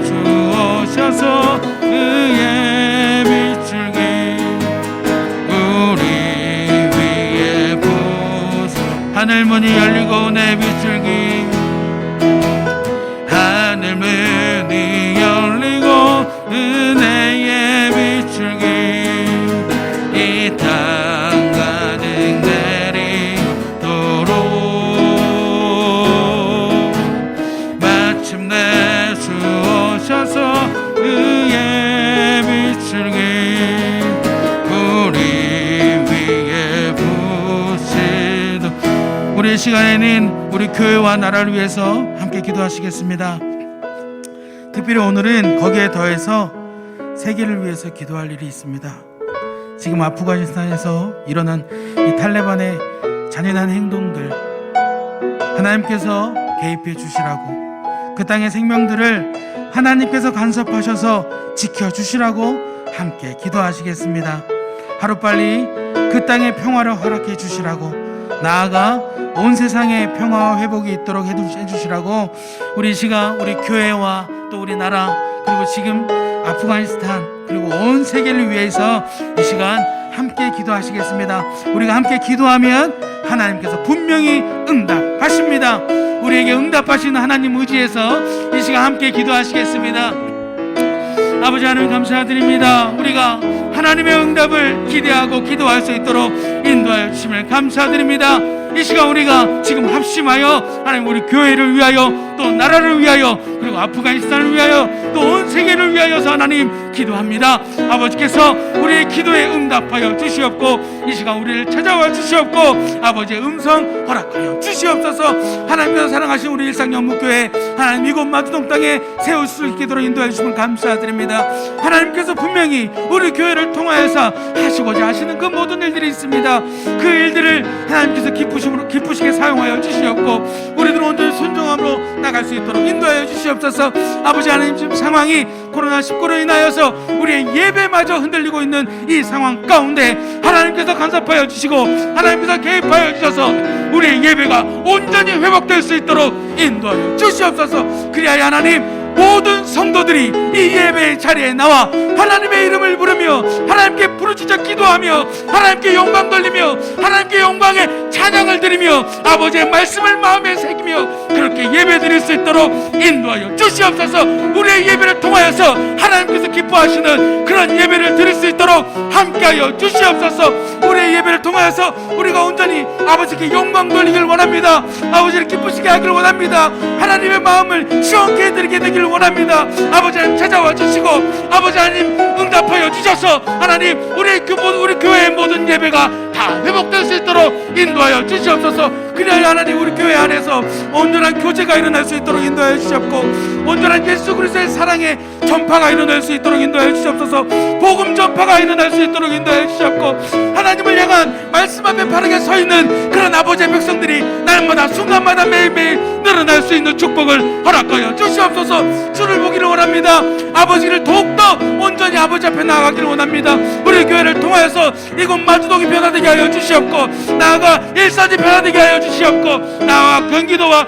S1: 주 오셔서 의의 비출기 우리 위에 부으시 하늘 문이 열리고 은혜의 비출기 하늘 문이 열리고 은혜의 비출기 이 땅 가득 내리도록 마침내 주 오셔서 의의 비출기 우리 위에 부으시도 우리 시간에는 우리 교회와 나라를 위해서 함께 기도하시겠습니다. 특별히 오늘은 거기에 더해서 세계를 위해서 기도할 일이 있습니다. 지금 아프가니스탄에서 일어난 이 탈레반의 잔인한 행동들 하나님께서 개입해 주시라고 그 땅의 생명들을 하나님께서 간섭하셔서 지켜주시라고 함께 기도하시겠습니다. 하루빨리 그 땅의 평화를 허락해 주시라고 나아가 온 세상의 평화와 회복이 있도록 해주시라고 우리 시간 우리 교회와 또 우리 나라 그리고 지금 아프가니스탄 그리고 온 세계를 위해서 이 시간 함께 기도하시겠습니다. 우리가 함께 기도하면 하나님께서 분명히 응답하십니다. 우리에게 응답하시는 하나님 의지해서 이 시간 함께 기도하시겠습니다. 아버지 하나님 감사드립니다. 우리가 하나님의 응답을 기대하고 기도할 수 있도록 인도하여 주심을 감사드립니다. 이 시간 우리가 지금 합심하여 하나님 우리 교회를 위하여 또 나라를 위하여 그리고 아프가니스탄을 위하여 또 온 세계를 위하여서 하나님 기도합니다. 아버지께서 우리의 기도에 응답하여 주시옵고 이 시간 우리를 찾아와 주시옵고 아버지의 음성 허락하여 주시옵소서. 하나님께서 사랑하신 우리 일상영목교회 하나님 이곳 마두동 땅에 세울 수 있도록 인도해 주시면 감사드립니다. 하나님께서 분명히 우리 교회를 통하여서 하시고자 하시는 그 모든 일들이 있습니다. 그 일들을 하나님께서 기쁘시게 사용하여 주시옵고 우리들 온전히 순종함으로 나갈 수 있도록 인도하여 주시옵소서. 아버지 하나님 지금 상황이 코로나19로 인하여서 우리의 예배마저 흔들리고 있는 이 상황 가운데 하나님께서 간섭하여 주시고 하나님께서 개입하여 주셔서 우리의 예배가 온전히 회복될 수 있도록 인도하여 주시옵소서. 그리하여 하나님, 모든 성도들이 이 예배의 자리에 나와 하나님의 이름을 부르며 하나님께 부르짖어 기도하며 하나님께 영광 돌리며 하나님께 영광의 찬양을 드리며 아버지의 말씀을 마음에 새기며 그렇게 예배 드릴 수 있도록 인도하여 주시옵소서. 우리의 예배를 통하여서 하나님께서 기뻐하시는 그런 예배를 드릴 수 있도록 함께하여 주시옵소서. 우리의 예배를 통하여서 우리가 온전히 아버지께 영광 돌리길 원합니다. 아버지를 기쁘시게 하길 원합니다. 하나님의 마음을 시원케 해드리게 되길 원합니다. 아버지 하나님, 찾아와 주시고 아버지 하나님 응답하여 주셔서 하나님, 우리 교회의 모든 예배가 다 회복될 수 있도록 인도하여 주시옵소서. 그리하여 하나님, 우리 교회 안에서 온전한 교제가 일어날 수 있도록 인도하여 주시옵고 온전한 예수 그리스도의 사랑의 전파가 일어날 수 있도록 인도하여 주시옵소서. 복음 전파가 일어날 수 있도록 인도하여 주시옵고 하나님을 향한 말씀 앞에 바르게 서 있는 그런 아버지의 백성들이 날마다 순간마다 매일매일 늘어날 수 있는 축복을 허락하여 주시옵소서. 주를 보기를 원합니다. 아버지를 더욱더 온전히 아버지 앞에 나아가기를 원합니다. 우리 교회를 통하여서 이곳 마주동이 변화되게 하여 주시옵고 나아가 일산이 변화되게 하여 주시옵고 나아가 경기도와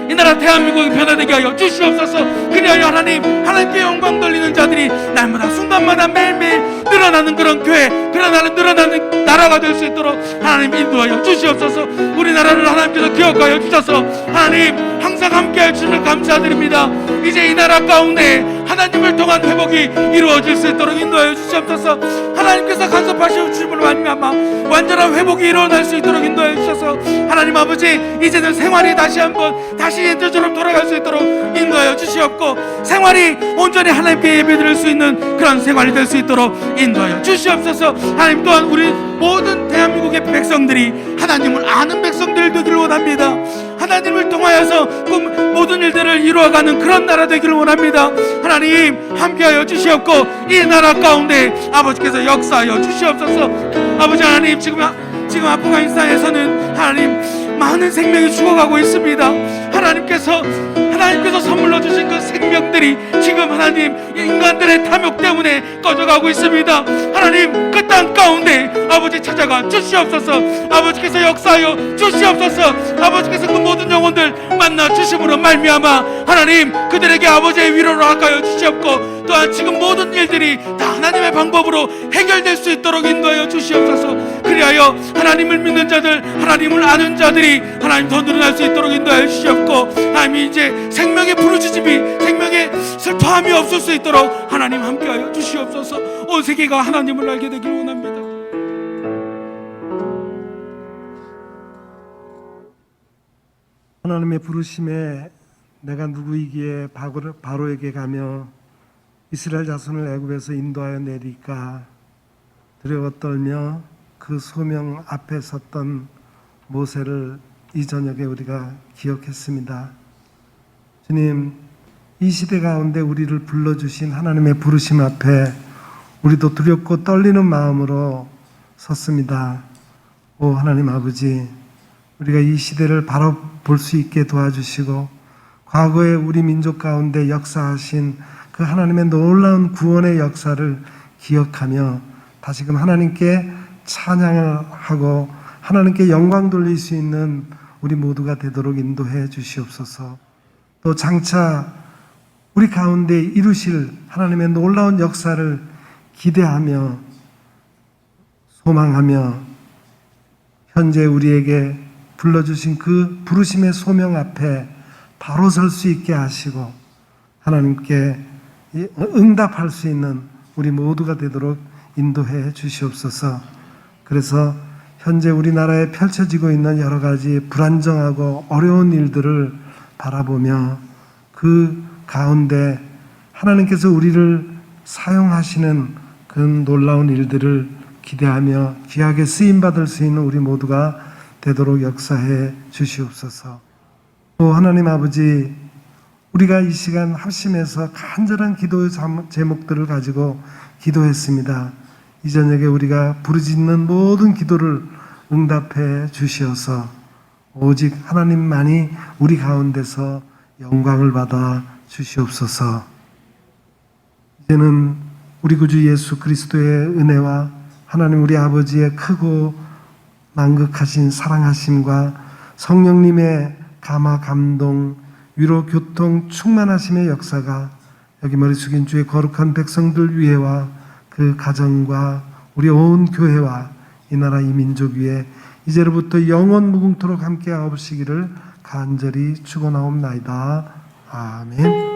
S1: 이 나라 대한민국이 변화되게 하여 주시옵소서. 그리하여 하나님께 영광 돌리는 자들이 날마다 순간마다 매일매일 늘어나는 그런 교회, 늘어나는 나라가 될 수 있도록 하나님 인도하여 주시옵소서. 우리나라를 하나님께서 기억하여 주셔서 하나님 항상 함께할 주를 감사드립니다. 이제 이 나라 가운데 하나님을 통한 회복이 이루어질 수 있도록 인도하여 주시옵소서. 하나님께서 간섭하시는 주님을 말미암아 완전한 회복이 일어날 수 있도록 인도하여 주셔서 하나님 아버지, 이제는 생활이 다시 예전처럼 돌아갈 수 있도록 인도하여 주시옵고 생활이 온전히 하나님께 예배드릴 수 있는 그런 생활이 될 수 있도록 인도하여 주시옵소서. 하나님 또한 우리 모든 대한민국의 백성들이 하나님을 아는 백성들 되기를 원합니다. 하나님을 통하여서 모든 일들을 이루어가는 그런 나라 되기를 원합니다. 하나님 함께하여 주시옵고 이 나라 가운데 아버지께서 역사하여 주시옵소서. 아버지 하나님, 지금 아프가니스탄에서는 하나님 많은 생명이 죽어가고 있습니다. 하나님께서 선물로 주신 그 생명들이 지금 하나님 인간들의 탐욕 때문에 꺼져가고 있습니다. 하나님, 그 땅 가운데 아버지 찾아가 주시옵소서. 아버지께서 역사하여 주시옵소서. 아버지께서 그 모든 영혼들 만나 주심으로 말미암아 하나님 그들에게 아버지의 위로를 허락하여 주시옵고 또한 지금 모든 일들이 다 하나님의 방법으로 해결될 수 있도록 인도하여 주시옵소서. 그리하여 하나님을 믿는 자들, 하나님을 아는 자들이 하나님 더 늘어날 수 있도록 인도하여 주시옵고 하나님, 이제 생명의 부르짖음이, 생명의 슬퍼함이 없을 수 있도록 하나님 함께하여 주시옵소서. 온 세계가 하나님을 알게 되기를 원합니다.
S4: 하나님의 부르심에 내가 누구이기에 바로에게 가며 이스라엘 자손을 애굽에서 인도하여 내리까 두려워 떨며 그 소명 앞에 섰던 모세를 이 저녁에 우리가 기억했습니다. 주님, 이 시대 가운데 우리를 불러주신 하나님의 부르심 앞에 우리도 두렵고 떨리는 마음으로 섰습니다. 오 하나님 아버지, 우리가 이 시대를 바로 볼 수 있게 도와주시고 과거에 우리 민족 가운데 역사하신 그 하나님의 놀라운 구원의 역사를 기억하며 다시금 하나님께 찬양을 하고 하나님께 영광 돌릴 수 있는 우리 모두가 되도록 인도해 주시옵소서. 또 장차 우리 가운데 이루실 하나님의 놀라운 역사를 기대하며 소망하며 현재 우리에게 불러주신 그 부르심의 소명 앞에 바로 설 수 있게 하시고 하나님께 응답할 수 있는 우리 모두가 되도록 인도해 주시옵소서. 그래서 현재 우리나라에 펼쳐지고 있는 여러 가지 불안정하고 어려운 일들을 바라보며 그 가운데 하나님께서 우리를 사용하시는 그 놀라운 일들을 기대하며 귀하게 쓰임받을 수 있는 우리 모두가 되도록 역사해 주시옵소서. 또 하나님 아버지, 우리가 이 시간 합심해서 간절한 기도의 제목들을 가지고 기도했습니다. 이 저녁에 우리가 부르짖는 모든 기도를 응답해 주시어서 오직 하나님만이 우리 가운데서 영광을 받아 주시옵소서. 이제는 우리 구주 예수 그리스도의 은혜와 하나님 우리 아버지의 크고 만극하신 사랑하심과 성령님의 감화 감동 위로 교통 충만하심의 역사가 여기 머리 숙인 주의 거룩한 백성들 위에와 그 가정과 우리 온 교회와 이 나라 이 민족 위에 이제로부터 영원 무궁토록 함께 하옵시기를 간절히 축원하옵나이다. 아멘.